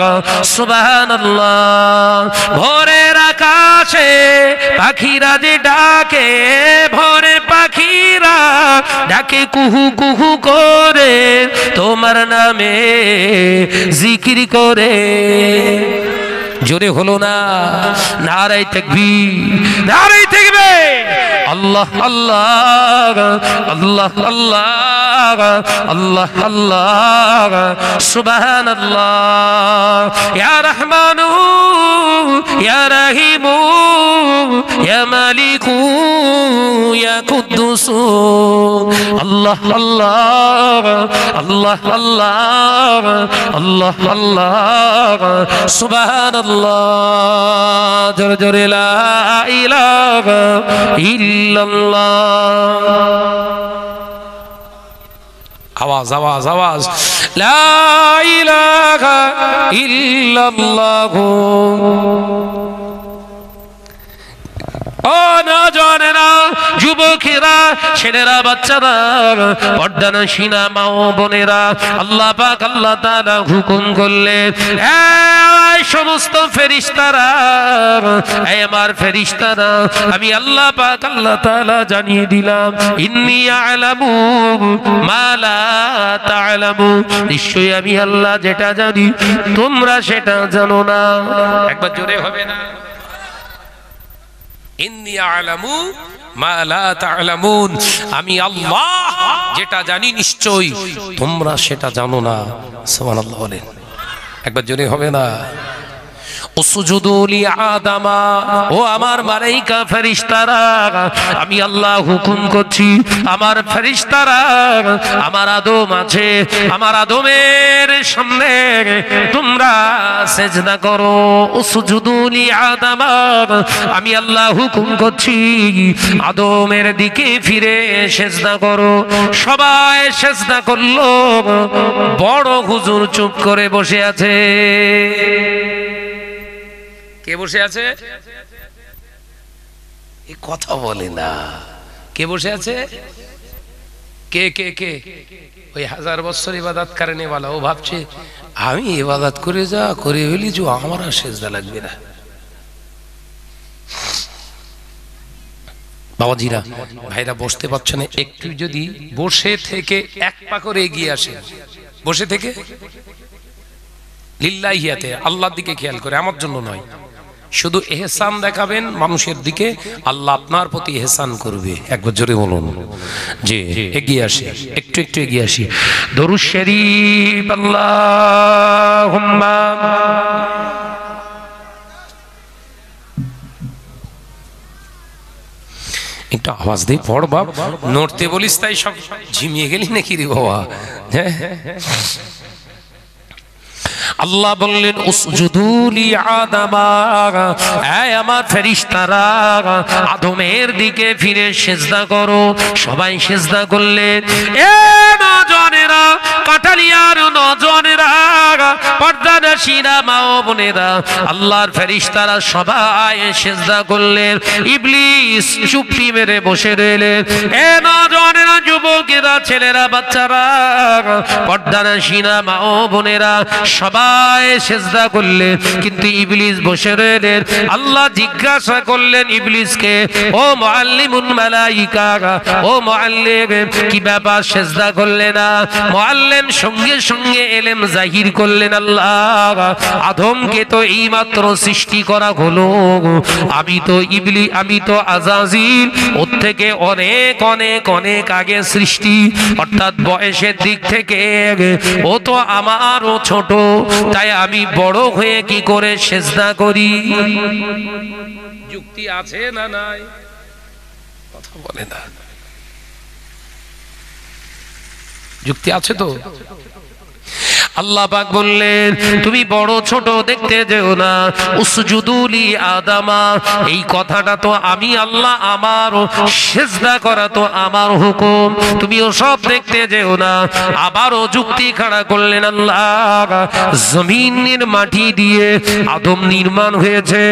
সুবহানাল্লাহ। ভোরের আকাশে পাখিরা যে ডাকে, ভোরে পাখিরা ডাকে কুহু কুহু করে তোমার নামে জিকির করে। জোরে হলো না? নারায়ে তাকবীর নারায়ে তাকবীর। আল্লাহ আল্লাহ আল্লাহ আল্লাহ আল্লাহ আল্লাহ সুবহানাল্লাহ। ইয়া রহমানু ইয়া রহিমু ইয়া মালিকু ইয়া কুদ্দুসু আল্লাহ আল্লাহ আল্লাহ আল্লাহ আল্লাহ আল্লাহ সুবহানাল্লাহ। জোরে জোরে লা ইলাহা ইল্লাল্লাহ। আওয়াজ আওয়াজ আওয়াজ। লা ইলাহা ইল্লাল্লাহ। ও নওজওয়ানেরা, যুবকেরা, ছেলেরা, বাচ্চারা, পর্দানশীনা মা ও বোনেরা, আল্লাহ পাক আল্লাহ তাআলা হুকুম করলেন, এই সমস্ত ফেরেশতারা, এই আমার ফেরেশতারা, আমি আল্লাহ পাক আল্লাহ তাআলা জানিয়ে দিলাম, ইন্নী আ'লামু মা লা তা'লামু, নিশ্চয়ই আমি আল্লাহ যেটা জানি তোমরা সেটা জানো না। একবার জোরে হবে না? ইন্নী আ'লামু মা লা তা'লামুন, আমি আল্লাহ যেটা জানি নিশ্চয়ই তোমরা সেটা জানো না। সুবহানাল্লাহ বলেন। একবার জোরে হবে না? উসজুদু লি আদামা, ও আমার মালায়েকা ফেরেশতারা, আমি আল্লাহ হুকুম করছি, আমার ফেরেশতারা, আমার আদম আছে, আমার আদমের সামনে তোমরা সিজদা করো। উসজুদু লি আদামা, আমি আল্লাহ হুকুম করছি, আদমের দিকে ফিরে সিজদা করো। সবাই সিজদা করলো, বড় হুজুর চুপ করে বসে আছে। কে বসে আছে? এই কথা বলে না। কে বসে আছে? কে কে কে? ওই 1000 বছর ইবাদত করনে वाला, ও ভাবছে আমি ইবাদত করে যা করে ফেলি, যে আমার আর সিজদা লাগবে না। বাবাজিরা, ভাইরা বসতে পারছে না, একটু যদি বসে থেকে এক পা করে এগিয়ে আসে, বসে থেকে লিল্লাহিয়াতে আল্লাহর দিকে খেয়াল করে, আমার জন্য নয়, শুধু ইহসান দেখাবেন মানুষের দিকে, আল্লাহ আপনার প্রতি ইহসান করবে। একবার জোরে বলুন যে এগিয়ে আসি, একটু একটু এগিয়ে আসি। দরুদ শরীফ আল্লাহুম্মা। একটু আওয়াজ দিয়ে পড় বাপ, নড়তে বলিস তাই সব ঝিমিয়ে গেলি নাকি রে বাবা? আল্লাহ বললেন উসজুদু লি আদামা, এই আমার ফেরেশতারা আদমের দিকে ফিরে সিজদা করো। সবাই সিজদা করলেন। এ নওজওয়ানেরা, কাটালিয়ার নওজওয়ানেরা, পর্দানশীরা মা ও বোনেরা, আল্লাহর ফেরেশতারা সবাই সিজদা করলেন। ইবলিস চুপটি মেরে বসে রইলেন। এ নওজওয়ানেরা, যুবকেরা, ছেলেরা, বাচ্চারা, পর্দানশীরা মা ও বোনেরা সবাই সিজদা করলেন, কিন্তু ইবলিস বসে রইলেন। আল্লাহ জিজ্ঞাসা করলেন ইবলিসকে, ও মুআল্লিমুল মালাইকা, ও মুআল্লিম, কি ব্যাপার সিজদা করলে না? মুআল্লিম সঙ্গে সঙ্গে ইলম জাহির করলেন, আল্লাহ আদমকে তো এইমাত্র সৃষ্টি করা হলো, আমি তো আজাজিল, ওর থেকে অনেক অনেক অনেক আগে সৃষ্টি, অর্থাৎ বয়সের দিক থেকে ও তো আমারও ছোট, তাই আমি বড় হয়ে কি করে সিজদা করি? যুক্তি আছে না নাই? কথা বলে না। যুক্তি আছে তো? আল্লাহ পাক বললেন, তুমি বড় ছোট দেখতে যেও না। উসজুদু লি আদামা, এই কথাটা তো আমি আল্লাহ, আমারও সিজদা করা তো আমার হুকুম, তুমি ওসব দেখতে যেও না। আবারও যুক্তি খাড়া করলেন আল্লাহ, জমিনের মাটি দিয়ে আদম নির্মাণ হয়েছে।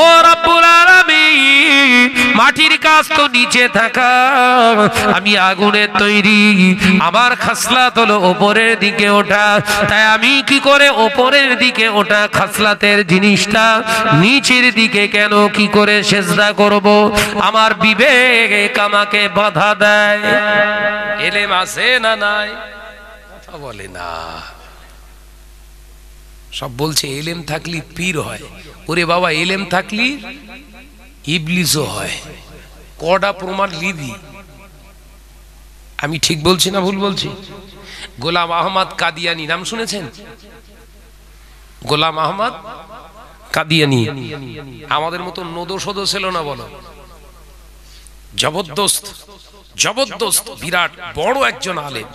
ও রব্বুল আলামিন, মাটির কাজ তো নিচে থাকা, আমি আগুনের তৈরি, আমার খাসলাত হলো উপরের দিকে ওঠা, তাই আমি কি করে উপরের দিকে ওঠা খাসলাতের জিনিসটা নিচের দিকে কেন কি করে সিজদা করব? আমার বিবেক আমাকে বাধা দেয়। ইলম আছে না নাই? কথা বলে না। সব বলছে ইলম থাকলি পীর হয়। ওরে বাবা, ইলম থাকলি ইবলিসও হয়। কটা প্রমাণ লিবি? আমি ঠিক বলছি না ভুল বলছি? গোলাম আহমদ কাদিয়ানি নাম শুনেছেন? গোলাম আহমদ কাদিয়ানি আমাদের মতো নদোসদ ছিল না, বলো। জবরদস্ত জবরদস্ত বিরাট বড় একজন আলেম।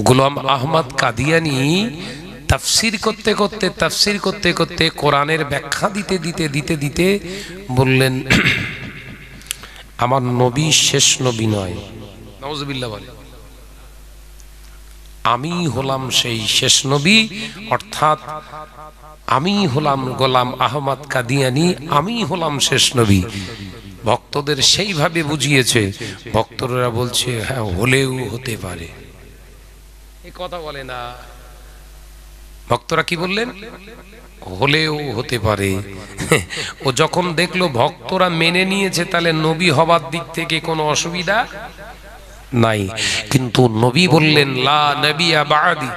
গোলাম আহমদ কাদিয়ানি তাফসীর করতে করতে কোরআনের ব্যাখ্যা দিতে দিতে বললেন, আমার নবী শেষ নবী নয়, নাউজুবিল্লাহ বলে, আমি হলাম সেই শেষ নবী, অর্থাৎ আমি হলাম গোলাম আহমদ কাদিয়ানি, আমি হলাম শেষ নবী। ভক্তদের সেইভাবে বুঝিয়েছে, ভক্তরা বলছে হ্যাঁ হলেও হতে পারে। এই কথা বলে না। ভক্তরা কি বললেন? হলেও হতে পারে। ও যখন দেখলো ভক্তরা মেনে নিয়েছে, তাহলে নবী হবার দিক থেকে কোনো অসুবিধা নাই। কিন্তু নবী বললেন, লা নবিয়া বাদি,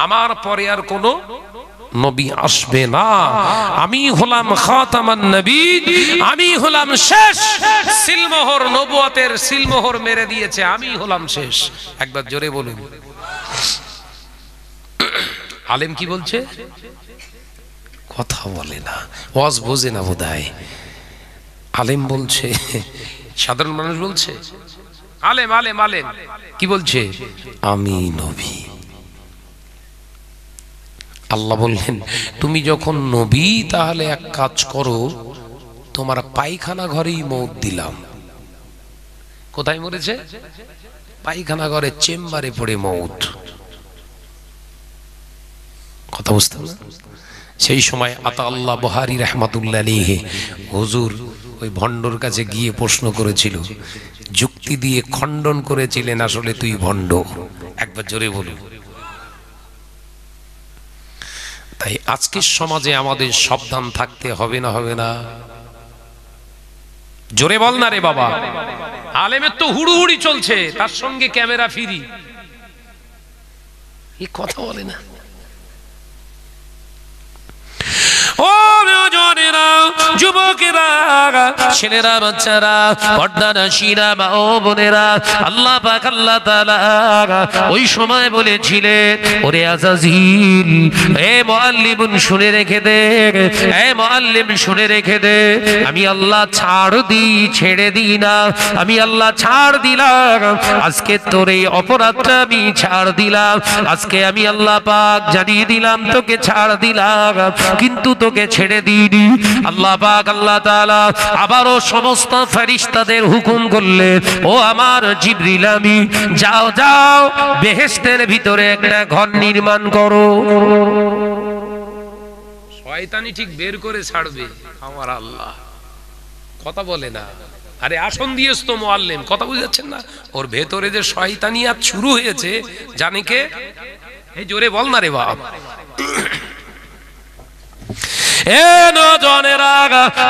আমার পরে আর কোনো নবী আসবে না, আমি হলাম খাতামান নবীন, আমি হলাম শেষ। সিলমোহর, নবুয়তের সিলমোহর মেরে দিয়েছে, আমি হলাম শেষ। একবার জোরে বলুন। আলেম কি বলছে? কথা বলে না, ওয়াজ বোঝে না বোধহয়। আলেম বলছে, সাধারণ মানুষ বলছে, আলেম আলেম আলেম কি বলছে? আমি নবী। আল্লাহ বললেন, তুমি যখন নবী, তাহলে এক কাজ করো, তোমার পায়খানা ঘরেই মৌত দিলাম। কোথায় মরেছে? পায়খানা ঘরে, চেম্বারে পড়ে মৌত। কথা বুঝতে না? সেই সময় আতা আল্লাহ বুহারী রাহমাতুল্লাহ আলাইহি হুজুর ওই ভণ্ডর কাছে গিয়ে প্রশ্ন করেছিল, যুক্তি দিয়ে খণ্ডন করেছিলেন, আসলে তুই ভণ্ড। একবার জোরে বলুন। তাই আজকের সমাজে আমাদের সাবধান থাকতে হবে না? হবে না? জোরে বল না রে বাবা। আলেমের তো হুড়ুহুড়ি চলছে, তার সঙ্গে ক্যামেরা ফ্রি। এই কথা বলে না। ও নওজওয়ানেরা, যুবকেরা, ছেলেরা, বাচ্চারা, পর্দানশীরা, মা ও বোনেরা, আল্লাহ পাক আল্লাহ তাআলা ওই সময় বলেছিলেন, ওরে আযাজিল, এ মুআল্লিমুন শুনে রেখে দে, এ মুআল্লিম শুনে রেখে দে, আমি আল্লাহ ছাড় দিই, ছেড়ে দিই না, আমি আল্লাহ ছাড় দিলাম, আজকে তোর এই অপরাধটা আমি ছাড় দিলাম, আজকে আমি আল্লাহ পাক জানিয়ে দিলাম তোকে ছাড় দিলাম, কিন্তু তোকে ছেড়ে দিইনি। আল্লাহ পাক আল্লাহ তাআলা আবারও সমস্ত ফেরেশতাদের হুকুম করলেন, ও আমার জিবরিল, আমি যাও যাও বেহেশতের ভিতরে একটা ঘর নির্মাণ করো। শয়তানি ঠিক বের করে ছাড়বে আমার আল্লাহ, কথা বলে না। আরে আসন দিয়েছ তো মুআল্লিম, কথা বুঝাচ্ছেন না? ওর ভেতরে যে শয়তানিয়াত শুরু হয়েছে জানে কে? এই জোরে বল না রে বাপ। এ নওজওয়ানেরা,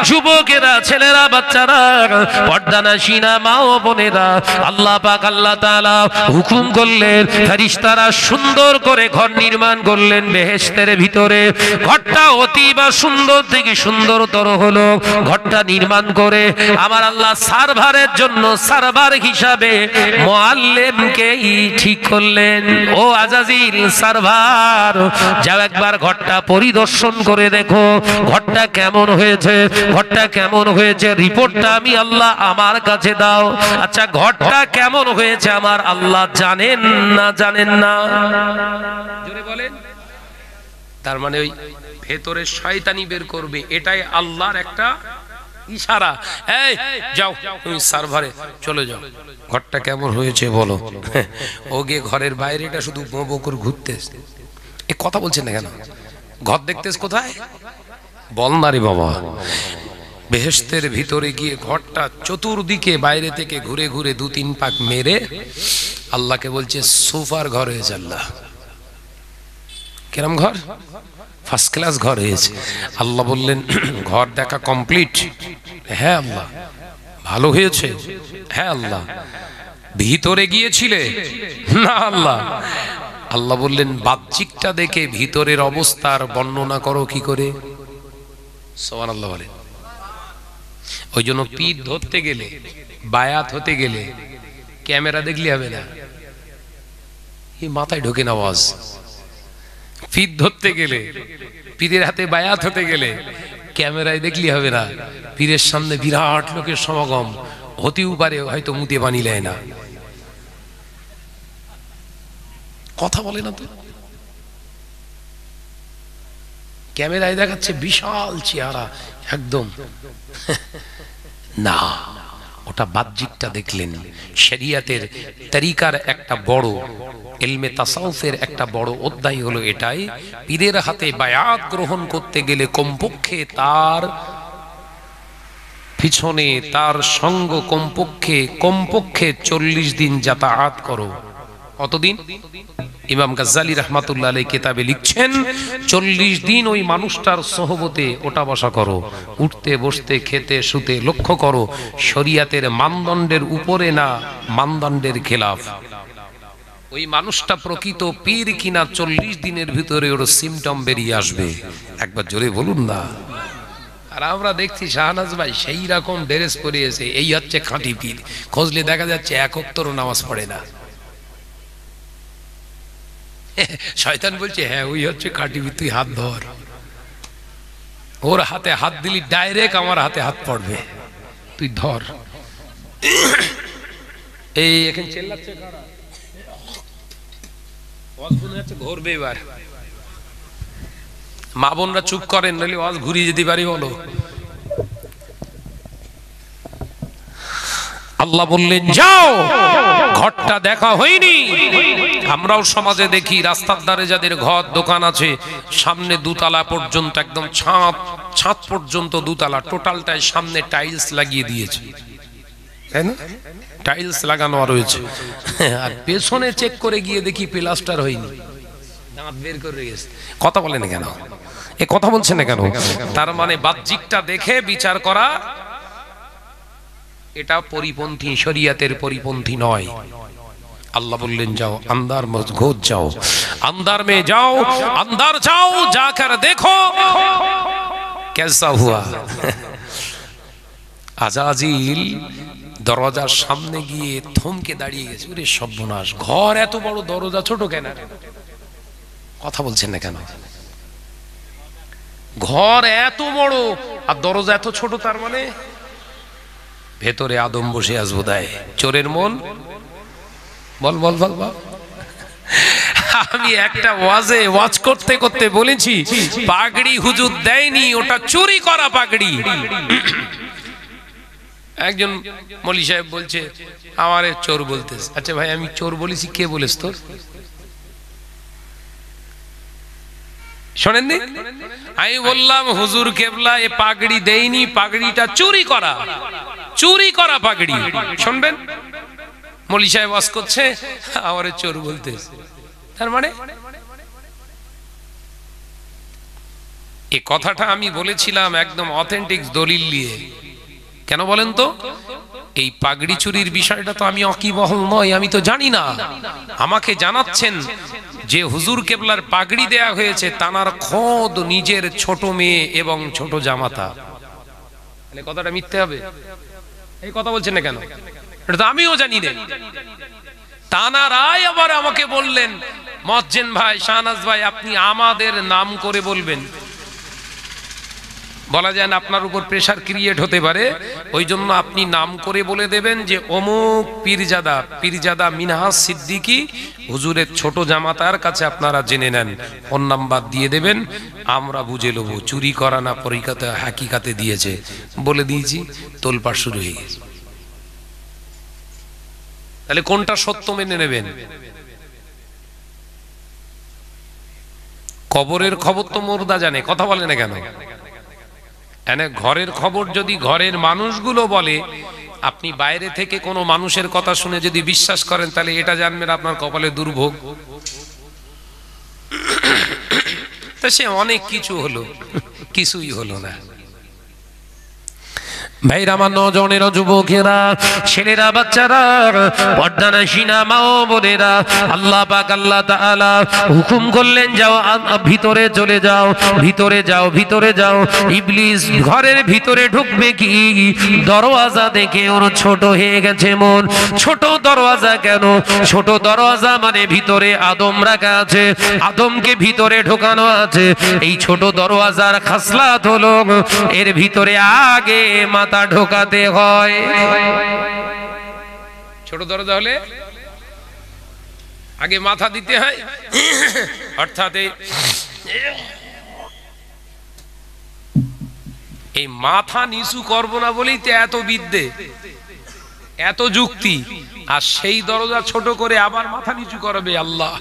যুবকেরা, ছেলেরা, বাচ্চারা, পর্দানশীনা, মা ও বোনেরা, আল্লাহ পাক আল্লাহ তাআলা হুকুম করলেন, ফেরেশতারা সুন্দর করে ঘর নির্মাণ করলেন বেহেশতের ভিতরে। ঘরটা অতিবা সুন্দর থেকে সুন্দরতর হলো। ঘরটা নির্মাণ করে আমার আল্লাহ সার্ভারের জন্য সার্ভার হিসাবে মুআল্লিমকেই ঠিক করলেন। ও আযাজিল, সার্ভার, যাও একবার ঘরটা পরিদর্শন করে দেখো ঘরটা কেমন হয়েছে, ঘরটা কেমন হয়েছে, রিপোর্টটা আমি আল্লাহ আমার কাছে দাও। আচ্ছা, ঘরটা কেমন হয়েছে আমার আল্লাহ জানেন না? জানেন না? জোরে বলেন। তার মানে ওই ভেতরে শয়তানি বের করবে, এটাই আল্লাহর একটা ইশারা। এই যাও তুমি সার্ভারে চলে যাও, ঘরটা কেমন হয়েছে বলো। ও গিয়ে ঘরের বাইরেটা শুধু বো বো করে ঘুরতেছে। এ কথা বলছেন না কেন? ঘর দেখতেছ কোথায়? বল না রে বাবা। বেহেশতের ভিতরে গিয়ে ঘরটা চতুর্দিকে বাইরে থেকে ঘুরে ঘুরে 2-3 পাক মেরে আল্লাহকে বলছে সুপার ঘর হয়েছে। আল্লাহ, কিরম ঘর? ফার্স্ট ক্লাস ঘর হয়েছে। আল্লাহ বললেন, ঘর দেখা কমপ্লিট? হ্যাঁ আল্লাহ। ভালো হয়েছে? হ্যাঁ আল্লাহ। ভিতরে গিয়েছিলে? না আল্লাহ। আল্লাহ বললেন, বাহ্যিকটা দেখে ভিতরের অবস্থার বর্ণনা করো কি করে? সুবহানাল্লাহ বলে। ওই জন্য পীর ধরতে গেলে, বায়াত হতে গেলে ক্যামেরা দেখলে হবে না, এই মাথায় ঢোকে না আওয়াজ। পীর ধরতে গেলে, পীরের হাতে বায়াত হতে গেলে ক্যামেরায় দেখলে হবে না। পীরের সামনে বিরাট লোকের সমাগম হতেও পারে, হয়তো মুতে পানি নেয় না, কথা বলে না তো। ক্যামেরায় দেখাচ্ছে বিশাল চেহারা একদম, না, ওটা বাহ্যিকটা দেখলেন। শরিয়াতের তরিকার একটা বড়, ইলমে তাসাউফের একটা বড় অধ্যায় হলো এটাই, পীরের হাতে বায়াত গ্রহণ করতে গেলে কমপক্ষে তার পিছনে তার সঙ্গ কমপক্ষে 40 দিন যাতায়াত করো। কতদিন? ইমাম গাজ্জালী রাহমাতুল্লাহ আলাইহি কিতাবে লিখছেন, 40 দিন ওই মানুষটার সোহবতে ওঠা বসা করো, উঠতে বসতে খেতে শুতে লক্ষ্য করো শরিয়াতের মানদণ্ডের উপরে না মানদণ্ডের খেলাফ। ওই মানুষটা প্রকৃত পীর কিনা 40 দিনের ভিতরে ওর সিমটম বেরিয়ে আসবে। একবার জোরে বলুন না। আর আমরা দেখছি শাহনাজ ভাই সেই রকম ড্রেস পরিয়েছে, এই হচ্ছে খাঁটি পীর। খোঁজলে দেখা যাচ্ছে 1 ওয়াক্তও নামাজ পড়ে না। শয়তান বলছে, হ্যাঁ ওই হচ্ছে খাঁটি পীর, তুই হাত ধর। ওর হাতে হাত দিলি ডাইরেক্ট আমার হাতে হাত পড়বে, তুই ধর। এই এখন চেল্লাচ্ছে কারা? ওয়াজ মনে হচ্ছে ঘুরবে এবার। মা বোনরা চুপ করেন, নইলে ওয়াজ ঘুরিয়ে যেতে পারি। বলো। আল্লাহ বললেন, যাও, ঘরটা দেখা হয়নি। আমরাও সমাজে দেখি রাস্তার ধারে যাদের ঘর দোকান আছে, সামনে 2 তলা পর্যন্ত, একদম ছাদ পর্যন্ত 2 তলা, টোটালটাই সামনে টাইলস লাগিয়ে দিয়েছে, তাই না? টাইলস লাগানো রয়েছে, আর পেছনে চেক করে গিয়ে দেখি প্লাস্টার হয়নি, দাঁত বের করে গেছে। কথা বলেন কেন? এ কথা বলছেন না কেন? তার মানে বাহ্যিকটা দেখে বিচার করা এটা পরিপন্থী, শরিয়াতের পরিপন্থী নয়। আল্লাহ বললেন, যাও अंदर मस्जिद जाओ, अंदर में जाओ, अंदर जाओ, जाकर देखो कैसा हुआ? আজাজিল দরজার সামনে গিয়ে থমকে দাঁড়িয়ে গেছে। ওরে সর্বনাশ, ঘর এত বড়, দরজা ছোট কেন? কথা বলছেন না কেন? ঘর এত বড় আর দরজা এত ছোট, তার মানে ভেতরে আদম বসে আস বোধহয়। চোরের মন, বল বল বল বল। আমি একটা ওয়াজ করতে করতে বলেছি, পাগড়ি হুজুর দেয়নি, ওটা চুরি করা পাগড়ি। একজন মৌলী সাহেব বলছে আমারে চোর বলতেছে। আচ্ছা ভাই, আমি চোর বলেছি, কে বলেছ তোর? শোনেননি? আমি বললাম হুজুর কেবলা এ পাগড়ি দেয়নি, পাগড়িটা চুরি করা, চুরি করা পাগড়ি। শুনবেন, মৌলী সাহেব ওয়াজ করছে, আমারে চোর বলতেছে। তার মানে এই কথাটা আমি বলেছিলাম একদম অথেন্টিক দলিল নিয়ে। কেন বলেন তো? এই পাগড়ি চুরির বিষয়টা তো আমি অকিবহল নয়, আমি তো জানি না। আমাকে জানাচ্ছেন যে হুজুর কেবলার পাগড়ি দেয়া হয়েছে তানার খোদ নিজের ছোট মেয়ে এবং ছোট জামাতা। তাহলে কথাটা মিথ্যে হবে? এই কথা বলছেন না কেন? এটা তো আমিও জানি না। তানারাই আবার আমাকে বললেন, মজ্জেন ভাই, শাহনাজ ভাই, আপনি আমাদের নাম করে বলবেন। বলা যায় না আপনার উপর প্রেসার ক্রিয়েট হতে পারে, ওই জন্য আপনি নাম করে বলে দেবেন যে অমুক পীরজাদা মিনহাজ সিদ্দিকী হুজুরের ছোট জামাতার কাছে আপনারা জেনে নেন, ফোন নাম্বার দিয়ে দেবেন, আমরা বুঝে নেবো চুরি করা না পরিকাতে হাকিকাতে দিয়েছে। বলে দিয়েছি, তোলপাড় শুরু হয়ে গেছে। তাহলে কোনটা সত্য মেনে নেবেন? কবরের খবর তো মুর্দা জানে, কথা বলে না কেন? ঘরের খবর যদি ঘরের মানুষগুলো বলে, আপনি বাইরে থেকে কোনো মানুষের কথা শুনে যদি বিশ্বাস করেন, তাহলে এটা জানবেন আপনার কপালে দুর্ভোগ। তা সে অনেক কিছু হলো, কিছুই হলো না। ভাইরা, আমার নজনেরা, যুবকেরা, ছেলেরা, বাচ্চারা, পর্দানাসীনা মা ও বোনেরা, আল্লাহ পাক আল্লাহ তাআলা হুকুম করলেন, যাও ভিতরে চলে যাও, ভিতরে যাও, ভিতরে যাও। ইবলিস ঘরের ভিতরে ঢুকবে কি? দরওয়াজা দেখে ওর ছোট হয়ে গেছে মন। ছোট দরওয়াজা কেন? ছোট দরওয়াজা মানে ভিতরে আদম রাখা আছে, আদমকে ভিতরে ঢোকানো আছে। এই ছোট দরওয়াজার খাসলাত হলো এর ভিতরে আগে মাথা ঢোকাতে হয়। ছোট দরজা হলে আগে মাথা দিতে হয়, অর্থাৎ এই মাথা নিচু করবো না বলেই তো এত বিদ্যে, এত যুক্তি। আর সেই দরজা ছোট করে আবার মাথা নিচু করবে আল্লাহ।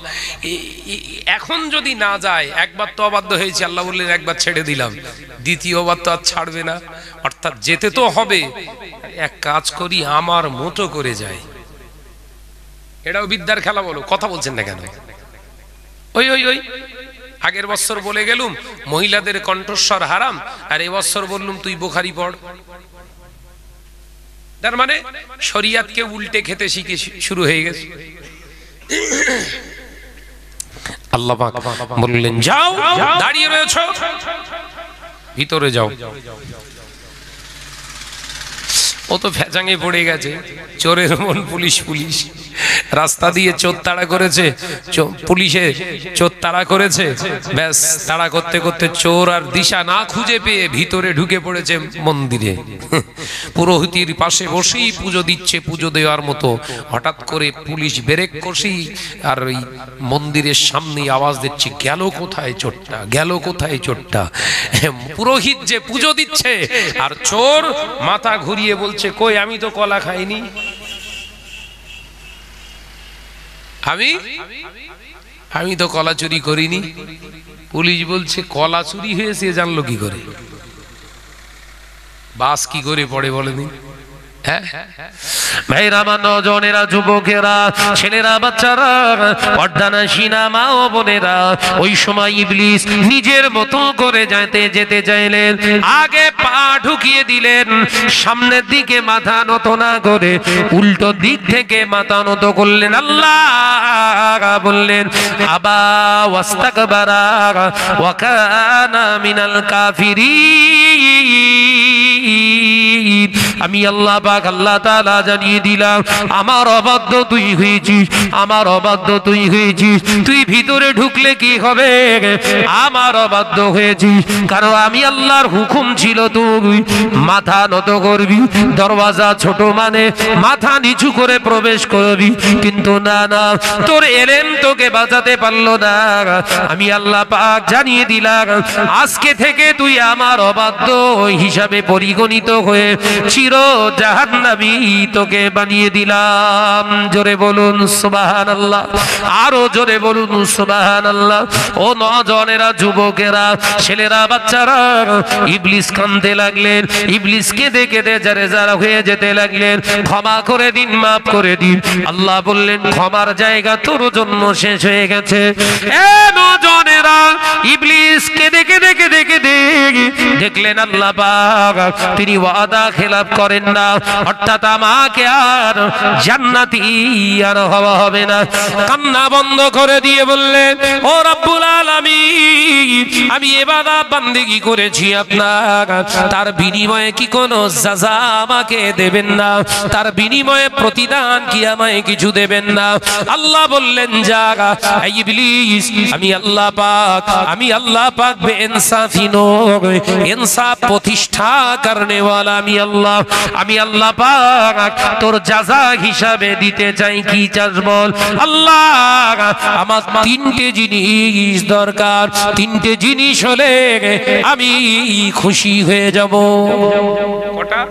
এখন যদি না যায়, একবার তো অবাধ্য হয়েছে, আল্লাহ বললেন একবার ছেড়ে দিলাম, দ্বিতীয়বার তো আর ছাড়বে না। অর্থাৎ যেতে তো হবে। এক কাজ করি, আমার মতো করে যায়। এটাও বিদ্যার খেলা বলো, কথা বলছেন না কেন? ওই ওই ওই আগের বছর বলে গেলুম মহিলাদের কণ্ঠস্বর হারাম, আর এই বছর বললুম তুই বুখারী পড়। তার মানে শরিয়াতকে উল্টে খেতে শিখে শুরু হয়ে গেছে। আল্লাহ পাক বললেন, যাও, দাঁড়িয়ে রয়েছো, ভিতরে যাও। ও তো ফ্যাচাঙে পড়ে গেছে, চোরের মন পুলিশ পুলিশ। রাস্তা দিয়ে চোর তাড়া করেছে, পুলিশে চোর তাড়া করেছে, ব্যাস তাড়া করতে করতে চোর আর দিশা না খুঁজে পেয়ে ভিতরে ঢুকে পড়েছে মন্দিরে। পুরোহিতের পাশে বসেই পুজো দিচ্ছে, পুজো দেওয়ার মতো। হঠাৎ করে পুলিশ ব্রেক কষেই আর ওই মন্দিরের সামনে আওয়াজ দিচ্ছে, গেল কোথায় চোরটা, গেল কোথায় চোরটা। পুরোহিত যে পুজো দিচ্ছে আর চোর মাথা ঘুরিয়ে বলছে, কই আমি তো কলা খাইনি, আমি তো কলা চুরি করিনি। পুলিশ বলছে, কলা চুরি হয়েছে জানলো কি করে? বাস কি করে পড়ে বলেনি? হ্যাঁ ভাইরা, আমার নজনেরা, যুবকেরা, ছেলেরা, বাচ্চারা, পর্দানাশীনা মা ও বোনেরা, ওই সময় ইবলিস নিজের মতো করে যেতে চাইলেন। আগে পা ঢুকিয়ে দিলেন, সামনের দিকে মাথা নত না করে উল্টো দিক থেকে মাথা নত করলেন। আল্লাহ বললেন, আবা ওয়াস্তাকবারা ওয়া কানা মিনাল কাফিরিন। আমি আল্লাহ পাক আল্লাহ তাআলা জানিয়ে দিলাম, আমার অবাধ্য তুই হয়েছিস, আমার অবাধ্য তুই হয়েছিস। তুই ভিতরে ঢুকলে কি হবে? আমার অবাধ্য হয়েছিস, কারণ আমি আল্লাহর হুকুম ছিল তুই মাথা নত করবি, দরওয়াজা ছোট মানে মাথা নিচু করে প্রবেশ করবি। কিন্তু না না, তোর এলেম তোকে বাঁচাতে পারলো না। আমি আল্লাহ পাক জানিয়ে দিলাম, আজকে থেকে তুই আমার অবাধ্য হিসাবে পরিগণিত হয়ে চির জাহান্নামী তোকে বানিয়ে দিলাম। জোরে বলুন সুবহানাল্লাহ, আরো জোরে বলুন সুবহানাল্লাহ। ও নজনেরা, যুবকেরা, ছেলেরা, বাচ্চারা, ইবলিস কাঁদতে লাগলেন, ইবলিস কেঁদে কেঁদে যারে যারা হয়ে যেতে লাগলেন। ক্ষমা করে দিন, মাফ করে দিন। আল্লাহ বললেন, ক্ষমার জায়গা তোর জন্য শেষ হয়ে গেছে। এ নজনেরা, ইবলিস কেঁদে কেঁদে কেঁদে কেঁদে দেখলেন আল্লাহ পাক তিনি ওয়াদা খেলাপ করেন না, অর্থাৎ আমাকে আর জান্নাতি আর হওয়া হবে না। কান্না বন্ধ করে দিয়ে বললেন, ও রব্বুল আলামিন, আমি ইবাদত বান্দেগি করেছি আপনার, তার বিনিময়ে কি কোনো সাজা আমাকে দেবেন না? তার বিনিময়ে প্রতিদান কি আমায় কিছু দেবেন না? আল্লাহ বললেন, যা ইবলিস, আমি আল্লাহ পাক বেইনসাফি নয়, ইনসাফ প্রতিষ্ঠা করনে ওয়ালা আমি আল্লাহ পাক তোর জাযা হিসাবে দিতে চাই। কি চাস বল? আল্লাহ, আমার তিনটে জিনিস দরকার, তিনটে জিনিস হলে আমি খুশি হয়ে যাব। কটা?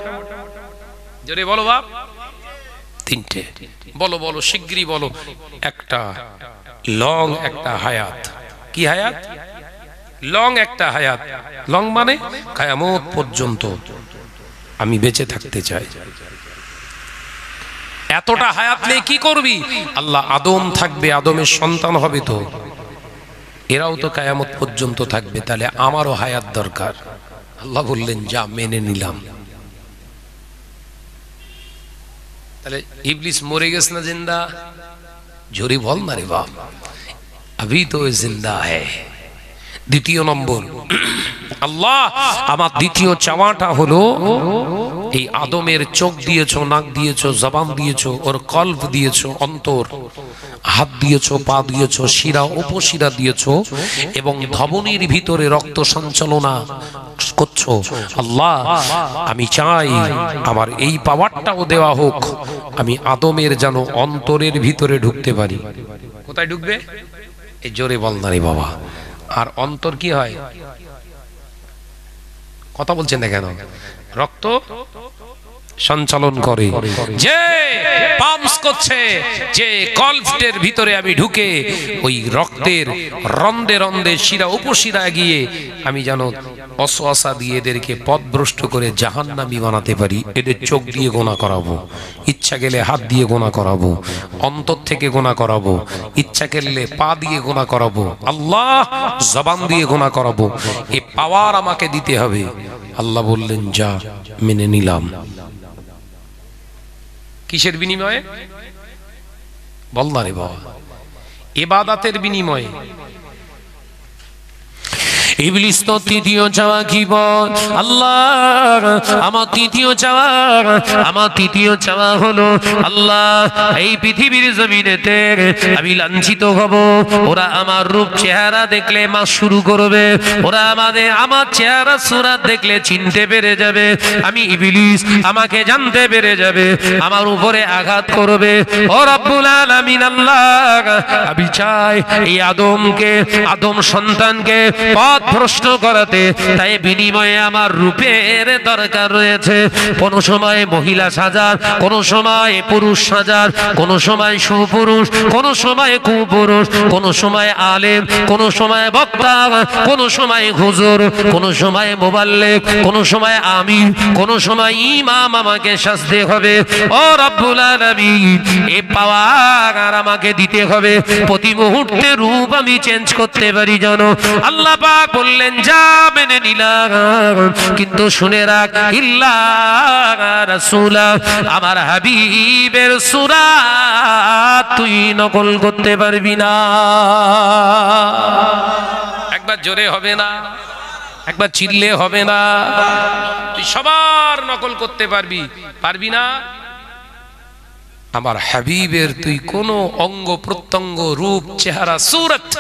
জোরে বলো বাপ। তিনটে। বলো বলো, শিগগিরই বলো। একটা লং, একটা হায়াত। কি হায়াত? লং একটা হায়াত। লং মানে কিয়ামত পর্যন্ত আমি বেঁচে থাকতে চাই। এতটা হায়াত নিয়ে কি করবি? আল্লাহ, আদম থাকবে, আদমের সন্তান হবে, তো এরাও তো কিয়ামত পর্যন্ত থাকবে, তাহলে আমারও হায়াত দরকার। আল্লাহ বললেন, যা, মেনে নিলাম। তাহলে ইবলিস মরে গেছে না জিন্দা? জোরে বল না রে বাপ, अभी तो जिंदा है। দ্বিতীয় নম্বর, আল্লাহ, আমার দ্বিতীয় চাওয়াটা হলো, এই আদমের চোখ দিয়েছো, নাক দিয়েছো, জবান দিয়েছো, ওর কল্ব দিয়েছো, অন্তর, হাত দিয়েছো, পা দিয়েছো, শিরা উপশিরা দিয়েছো, এবং ধমনীর ভিতরে রক্ত সঞ্চালনা করছো। আল্লাহ, আমি চাই আমার এই পাওয়ারটাও দেওয়া হোক, আমি আদমের যেন অন্তরের ভিতরে ঢুকতে পারি। কোথায় ঢুকবে? এই জোরে বল না রে বাবা। আর অন্তর কি হয়? কথা বলছেন না কেন? রক্ত সঞ্চালন করে, যে পাম্পস করছে, যে কলফটের ভিতরে আমি ঢুকে ওই রক্তের রন্দে রন্দে শিরা উপশিরা গিয়ে আমি যেন অসওয়াসা দিয়ে এদেরকে পথভ্রষ্ট করে জাহান্নামী বানাতে পারি। এদের চোখ দিয়ে গোনা করাবো, ইচ্ছা গেলে হাত দিয়ে গোনা করাবো, অন্তর থেকে গোনা করাবো, ইচ্ছা করলে পা দিয়ে গোনা করাবো, আল্লাহ, জবান দিয়ে গোনা করাবো। এই পাওয়ার আমাকে দিতে হবে। আল্লাহ বললেন, যা, মেনে নিলাম। কিসের বিনিময়ে? বল না রে বাবা। ইবাদতের বিনিময়ে। ইবলিস তো তৃতীয় চাওয়া কি বল? আল্লাহ, আমার তৃতীয় চাওয়া হলো, আল্লাহ, এই পৃথিবীর জমিনেতে আমি লাঞ্ছিত হব। ওরা আমার রূপ চেহারা দেখলে মাস শুরু করবে, ওরা আমার চেহারা সুরাত দেখলে চিনতে পেরে যাবে আমি ইবলিস, আমাকে জানতে পেরে যাবে, আমার উপরে আঘাত করবে। ও রব্বুল আলামিন, আল্লাহ, আমি চাই এই আদম সন্তানকে পথ পথভ্রষ্ট করাতে, তাই বিনিময়ে আমার রূপের দরকার রয়েছে। কোন সময় মহিলা সাজার, কোন সময় পুরুষ সাজার, কোন সময় সুপুরুষ, কোন সময় কুপুরুষ, কোন সময় আলেম, কোন সময় বক্তা, কোন সময় হুজুর, কোন সময় মুবাল্লিগ, কোন সময় আমির, কোন সময় ইমাম আমাকে সাজতে হবে। ও রব্বুল আলামিন, এই পাওয়ার আমাকে দিতে হবে। প্রতি মুহূর্তে রূপ আমি চেঞ্জ করতে পারি জানো। আল্লাহ পাক বললেন যা মেনে নিলাম, কিন্তু শুনে রাখ, ইল্লা রাসূলা, আমার হাবিবের সূরাত তুই নকল করতে পারবি না। একবার জোরে হবে না, একবার চিল্লে হবে না। তুই সবার নকল করতে পারবি, পারবি না আমার হাবিবের তুই কোনো অঙ্গ প্রত্যঙ্গ, রূপ, চেহারা, সূরত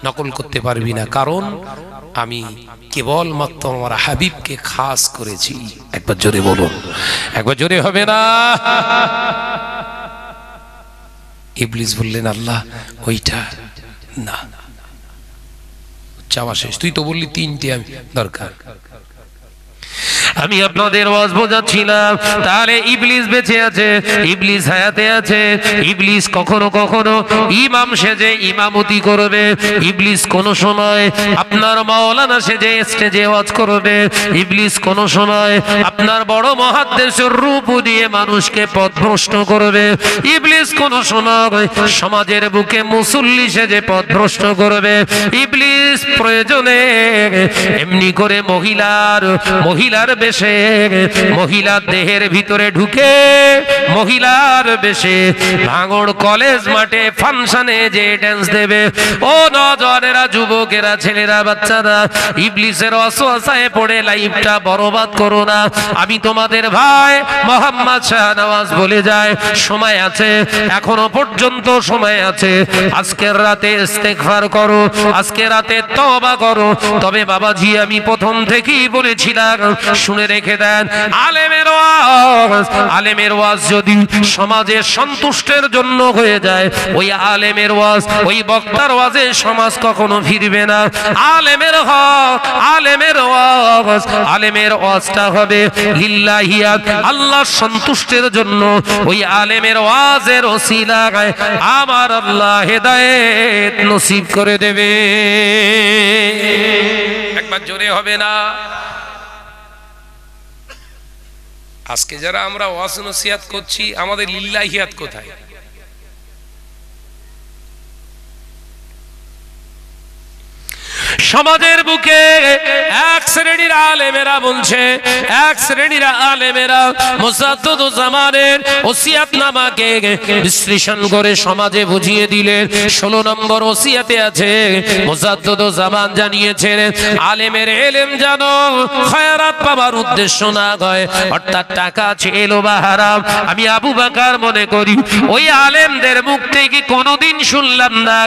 নকল করতে পারবি না। কারণ আমি কেবলমাত্র আমার হাবিবকে খাস করেছি। একবার জোরে বলুন, একবার জোরে হবে না। ইবলিস বললেন আল্লাহ ওইটা না, চাওয়া শেষ। তুই তো বললি তিনটে আমি দরকার। আমি আপনাদের ওয়াজ বোঝাচ্ছিলাম, তাহলে ইবলিস বেঁচে আছে, ইবলিস হায়াতে আছে। ইবলিস কখনো কখনো ইমাম সেজে ইমামতি করবে, ইবলিস কোন সময় আপনার মাওলানা সেজে স্টেজে ওয়াজ করবে, ইবলিস কোন সময় আপনার বড় মুহাদ্দিসের রূপ দিয়ে মানুষকে পথভ্রষ্ট করবে, ইবলিস কোন সময় সমাজের বুকে মুসল্লি সেজে পথভ্রষ্ট করবে, ইবলিস প্রয়োজনে এমনি করে মহিলার বেশে, মহিলার দেহের ভিতরে ঢুকে মহিলার বেশে ভাঙড় কলেজ মাঠে ফাংশনে যে ড্যান্স দেবে। ও নজরেরা, যুবকেরা, ছেলেরা, বাচ্চারা, ইবলিসের ওয়াসওয়াসায় পড়ে লাইফটা বরবাদ করো না। আমি তোমাদের ভাই মোহাম্মদ শাহনওয়াজ বলে যায়, সময় আছে, এখনো পর্যন্ত সময় আছে। আজকের রাতে ইস্তেগফার করো, আজকে রাতে তওবা করো। তবে বাবাজি, আমি প্রথম থেকেই বলেছিলাম, শুনে রেখে দেন, আলেমের ওয়াজ যদি সমাজের সন্তুষ্টের জন্য হয়ে যায়, ওই আলেমের ওয়াজ, ওই বক্তার ওয়াজে সমাজ কখনো ফিরবে না। আলেমের ওয়াজটা হবে লিল্লাহিয়াত, আল্লাহর সন্তুষ্টের জন্য। ওই আলেমের ওয়াজের ওসিলায় আমার আল্লাহ হেদায়েত নসিব করে দেবে। একবার জোরে হবে না। আজকে যারা আমরা ওয়াজ নসিহত করছি, আমাদের লিল্লাহিয়াত কোথায়? সমাজের বুকে এক শ্রেণীর আলেমেরা বলছে, এক শ্রেণীর আলেমেরা মুজাদ্দিদুজ্জামানের ওসিয়াতনামাকে বিশ্লেষণ করে সমাজে বুঝিয়ে দিলেন। 16 নম্বর ওসিয়াতে আছে, মুজাদ্দিদুজ্জামান জানিয়েছেন, আলেমের ইলম জানো, খয়রাত পাবার উদ্দেশ্য না হয়, অর্থাৎ টাকা ছিল বা হারাম। আমি আবু বকর মনে করি ওই আলেমদের মুখ থেকে কোনোদিন শুনলাম না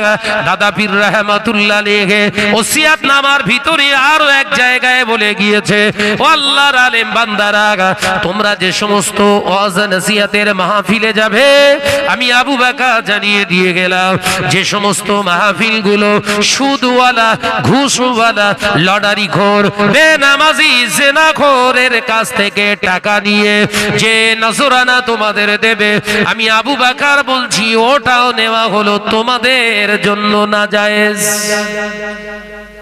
দাদা পীর রাহমাতুল্লাহ আলাইহি ওসিয়াতনামার ভিতরে আরো এক জায়গায় বলে গিয়েছে, ও আল্লাহর আলেম বান্দারা, তোমরা যে সমস্ত ওয়াজ নসিহতের মাহফিলে যাবে, আমি আবু বকর জানিয়ে দিয়ে গেলাম, যে সমস্ত মাহফিলগুলো সুদওয়ালা, ঘুষওয়ালা, লটারিখোর, বেনামাজি, জিনাখোরের কাছ থেকে টাকা নিয়ে যে নজরানা তোমাদের দেবে, আমি আবু বকর বলছি ওটাও নেওয়া হলো তোমাদের জন্য নাজায়েজ।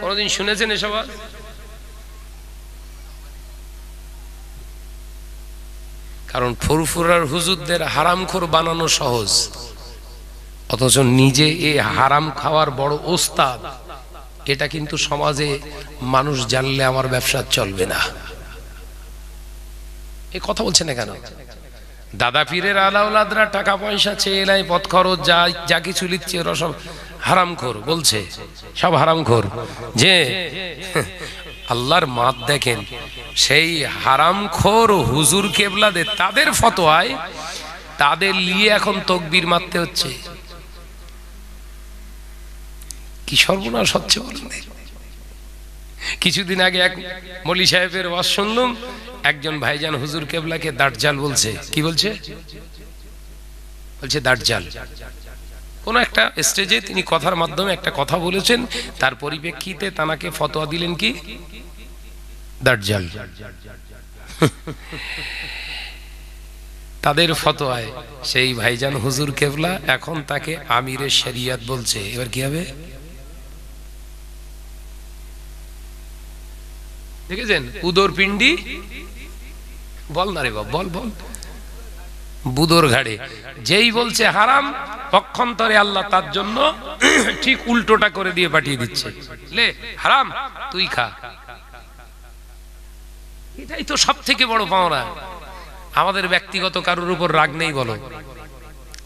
কোনদিন শুনেছেন এসব? কারণ ফুরফুরার হুজুরদের হারামখোর বানানো সহজ, অথচ নিজে এই হারাম খাওয়ার বড় ওস্তাদ। এটা কিন্তু সমাজে মানুষ জানলে আমার ব্যবসা চলবে না। এই কথা বলছে না কেন? দাদা পীরের আলাউলাদরা টাকা পয়সা চেয়ে এলাই, পথ খরচ যা কিছু লিখছে ওরা সব হারামখোর বলছে, সব হারামখোর। যে আল্লাহর মাত দেখেন, সেই হারামখোর হুজুর কেবলাদের তাদের ফতোয়ায় তাদের নিয়ে এখন তকবীর মারতে হচ্ছে। কি সর্বনাশ হচ্ছে বলেন। কিছুদিন আগে এক মৌলী সাহেবের ওয়াজ শুনলাম, একজন ভাইজান হুজুর কেবলাকে দাজ্জাল বলছে। কি বলছে? বলছে দাজ্জাল। কোন একটা স্টেজে তিনি কথার মাধ্যমে একটা কথা বলেছেন, তার পরিপ্রেক্ষিতে তানাকে ফতোয়া দিলেন কি দাজ্জাল। তাদের ফতোয়ায় সেই ভাইজান হুজুর কেবলা এখন তাকে আমিরে শরিয়াত বলছে। এবার কি হবে দেখেছেন? উদর পিণ্ডি বল না রে বাবা, বল বল, বুদর ঘাড়ে যেই বলছে হারাম, পক্ষান্তরে আল্লাহ তার জন্য ঠিক উল্টোটা করে দিয়ে পাঠিয়ে দিচ্ছে, লে হারাম তুই খা। এটাই তো সব থেকে বড় পাওনা। আমাদের ব্যক্তিগত কারোর উপর রাগ নেই বলো,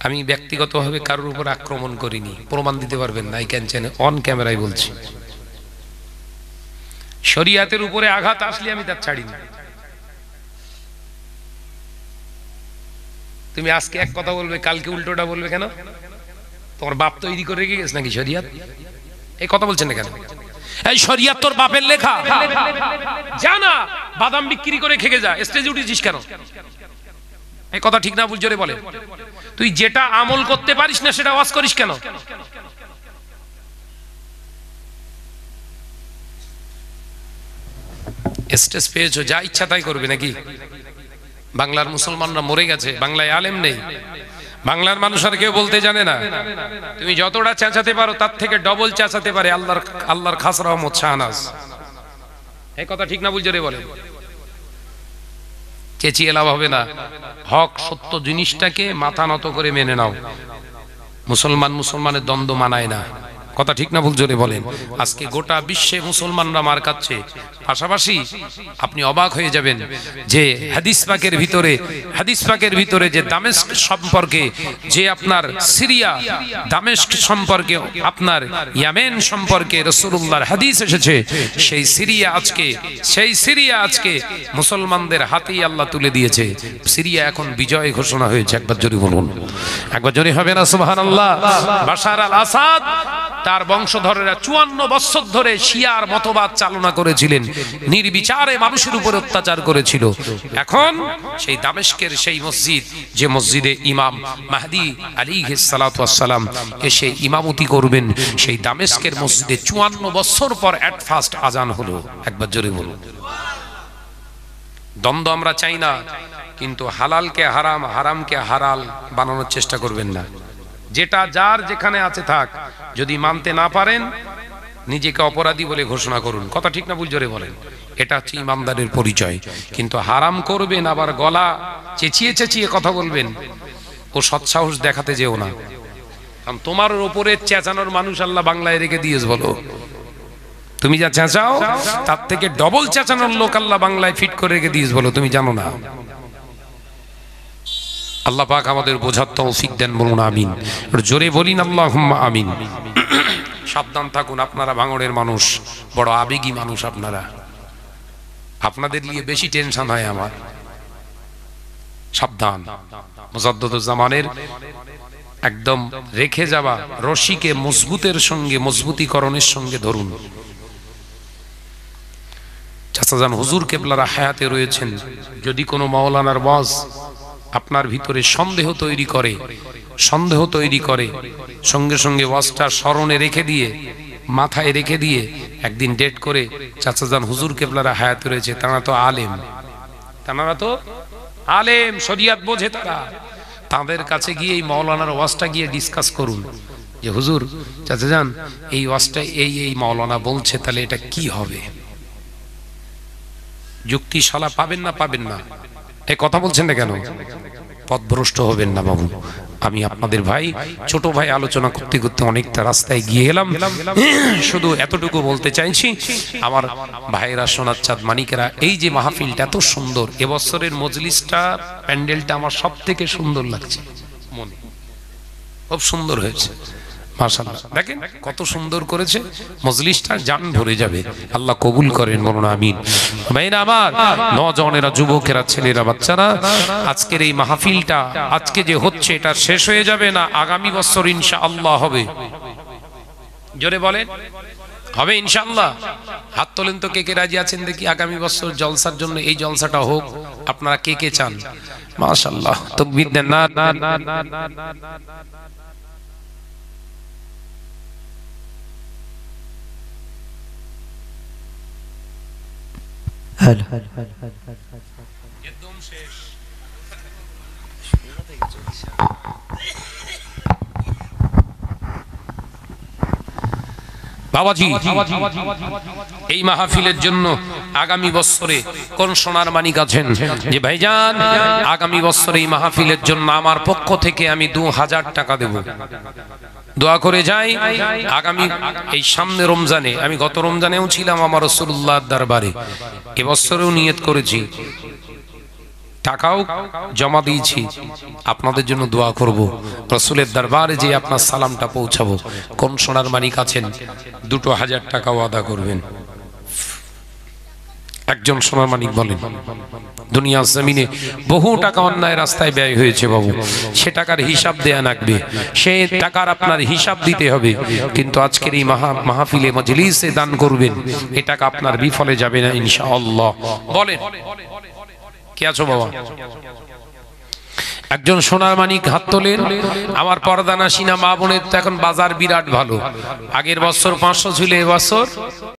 আমি ব্যক্তিগতভাবে কারোর উপর আক্রমণ করিনি, প্রমাণ দিতে পারবেন না, এই ক্যান্সেন অন ক্যামেরায় বলছি। শরিয়াতের উপরে আঘাত আসলে আমি তার ছাড়ি না। তুমি আজকে এক কথা বলবে, কালকে উল্টোটা বলবে, কেন? তোমার বাপ তৈরি করে রেখে গেছে নাকি শরিয়াত? এই কথা বলছেন না কেন? এই শরিয়াত তোর বাপের লেখা, জানা বাদাম বিক্রি করে খেয়ে যা, স্টেজে উঠেছিস কেন? এই কথা ঠিক না ভুল জোরে বলে। তুই যেটা আমল করতে পারিস না সেটা ওয়াজ করিস কেন? স্টেজ পেয়েছো, যা ইচ্ছা তাই করবে নাকি? বাংলার মুসলমানরা মরে গেছে, বাংলায় আলেম নেই, বাংলার মানুষ আর কেউ বলতে জানে না। তুমি যতটা চেঁচাতে পারো তার থেকে ডবল চেঁচাতে পারে আল্লাহর খাস রহমত শাহনাজ। এই কথা ঠিক না ভুল জোরে বলে। চেঁচিয়ে লাভ হবে না, হক সত্য জিনিসটাকে মাথা নত করে মেনে নাও। মুসলমানের দ্বন্দ্ব মানায় না, কথা ঠিক না ভুল জোরে বলেন। আজকে গোটা বিশ্বে মুসলমানরা মার খাচ্ছে, পাশাপাশি আপনি অবাক হয়ে যাবেন যে হাদিস পাকের ভিতরে যে দামেস্ক সম্পর্কে, যে আপনার সিরিয়া দামেস্ক সম্পর্কে, আপনার ইয়ামেন সম্পর্কে রাসূলুল্লাহর হাদিস এসেছে, সেই সিরিয়া আজকে মুসলমানদের হাতেই আল্লাহ তুলে দিয়েছে। সিরিয়া এখন বিজয় ঘোষণা হয়েছে। একবার জোরে বলুন, একবার জোরে হবে না সুবহানাল্লাহ। বাশার আল আসাদ তার বংশধরেরা 54 বছর ধরে শিয়ার মতবাদ চালনা করেছিলেন, নির্বিচারে মানুষের উপর অত্যাচার করেছিল। এখন সেই দামেস্কের সেই মসজিদ, যে মসজিদে ইমাম মাহদি আলাইহিস সালাতু ওয়াস সালাম এসে ইমামতি করবেন, সেই দামেস্কের মসজিদে 54 বছর পর এট ফার্স্ট আজান হলো। একবার জোরে বলুন। দ্বন্দ্ব আমরা চাই না, কিন্তু হালালকে হারাম, হারামকে হালাল বানানোর চেষ্টা করবেন না। যেটা যার যেখানে আছে থাক, যদি মানতে না পারেন নিজেকে অপরাধী বলে ঘোষণা করুন। কথা ঠিক না ভুল জোরে বলেন। এটা হচ্ছে ইমানদারের পরিচয়। কিন্তু হারাম করবেন, আবার গলা চেঁচিয়ে কথা বলবেন, ও সৎসাহস দেখাতে যেও না। কারণ তোমার উপরে চেঁচানোর মানুষ আল্লাহ বাংলায় রেখে দিয়েছে। বলো, তুমি যা চেঁচাও তার থেকে ডবল চেঁচানোর লোক আল্লাহ বাংলায় ফিট করে রেখে দিয়েছে। বলো, তুমি জানো না? আল্লাহ পাক আমাদের বোঝার তৌফিক দেন, বলুন আমিন। জোরে বলিন আল্লাহুম্মা আমিন। সাবধান থাকুন, আপনারা ভাঙড়ের মানুষ, বড় আবেগী মানুষ আপনারা, আপনাদের নিয়ে বেশি টেনশন হয় আমার। সাবধান, মুজাদ্দুজ্জামানের একদম রেখে যাওয়া রশিকে মজবুতিকরণের সঙ্গে ধরুন। চাচাজান হুজুর কেবলারা হায়াতে রয়েছেন। যদি কোনো মাওলানার ওয়াজ আপনার ভিতরে সন্দেহ তৈরি করে, সঙ্গে সঙ্গে ওয়াজটা স্মরণে রেখে দিয়ে, মাথায় রেখে দিয়ে একদিন ডেট করে, চাচাজান হুজুর কেবলারা হায়াতে রয়েছে, তারা তো আলেম, শরিয়াত বোঝে তারা। তাদের কাছে গিয়ে এই মাওলানার ওয়াজটা গিয়ে ডিসকাস করুন যে হুজুর, চাচাজান এই ওয়াজটা এই মাওলানা বলছে, তাহলে এটা কি হবে? যুক্তি শালা পাবেন না। এই কথা বলছেন না কেন? পথভ্রষ্ট হবেন না বাবু। আমি আপনাদের ভাই, ছোট ভাই, আলোচনা করতে অনেকটা রাস্তায় গিয়ে এলাম। শুধু এতটুকু বলতে চাইছি, আমার ভাইয়েরা, সোনার চাঁদ মানিকেরা, এই যে মাহফিলটা এত সুন্দর, এবছরের মজলিসটা, প্যান্ডেলটা আমার সব থেকে সুন্দর লাগছে, মনে খুব সুন্দর হয়েছে মাশাআল্লাহ। দেখেন কত সুন্দর করেছে মজলিসটা, জান ভরে যাবে। আল্লাহ কবুল করেন, বলুন আমিন। ভাইরা আমার, নওজওয়ানেরা, যুবকেরা, ছেলেরা, বাচ্চারা, আজকের এই মাহফিলটা আজকে যে হচ্ছে, এটা শেষ হয়ে যাবে না, আগামী বছর ইনশাআল্লাহ হবে। জোরে বলেন, হবে ইনশাআল্লাহ। হাত তোলেন তো, কে রাজি আছেন দেখি আগামী বছর জলসার জন্য? এই জলসাটা হোক, আপনারা কে চান? মাশাআল্লাহ, তাকবীর দেন। না বাবাজি, এই মাহফিলের জন্য আগামী বছরে কোন সোনার মানিক আছেন যে ভাইজান আগামী বছরে এই মাহফিলের জন্য আমার পক্ষ থেকে আমি 2000 টাকা দেব, দোয়া করে যাই। আগামী এই সামনে রমজানে, আমি গত রমজানেও ছিলাম আমার রাসূলুল্লাহর দরবারে, এবছরেও নিয়ত করেছি, টাকাও জমা দিয়েছি, আপনাদের জন্য দোয়া করব, রাসূলের দরবারে যে আপনার সালামটা পৌঁছাবো। কোন সোনার মানিক আছেন 2000 টাকা ওয়াদা করবেন? একজন সোনার মানিক বলেন। দুনিয়া জমিনে বহু টাকা অন্যায় রাস্তায় ব্যয় হয়েছে বাবু, সে টাকার হিসাব দেয়া লাগবে, সে টাকার আপনার হিসাব দিতে হবে। কিন্তু আজকের এই মাহফিলে মজলিসে দান করবেন, এ টাকা আপনার বিফলে যাবে না ইনশাআল্লাহ। বলেন কে আছো বাবা? একজন সোনার মানিক হাত তোলেন। আমার পর্দানাসীনা মা বোনের তো এখন বাজার বিরাট ভালো, আগের বছর 500 ছিল, এবছর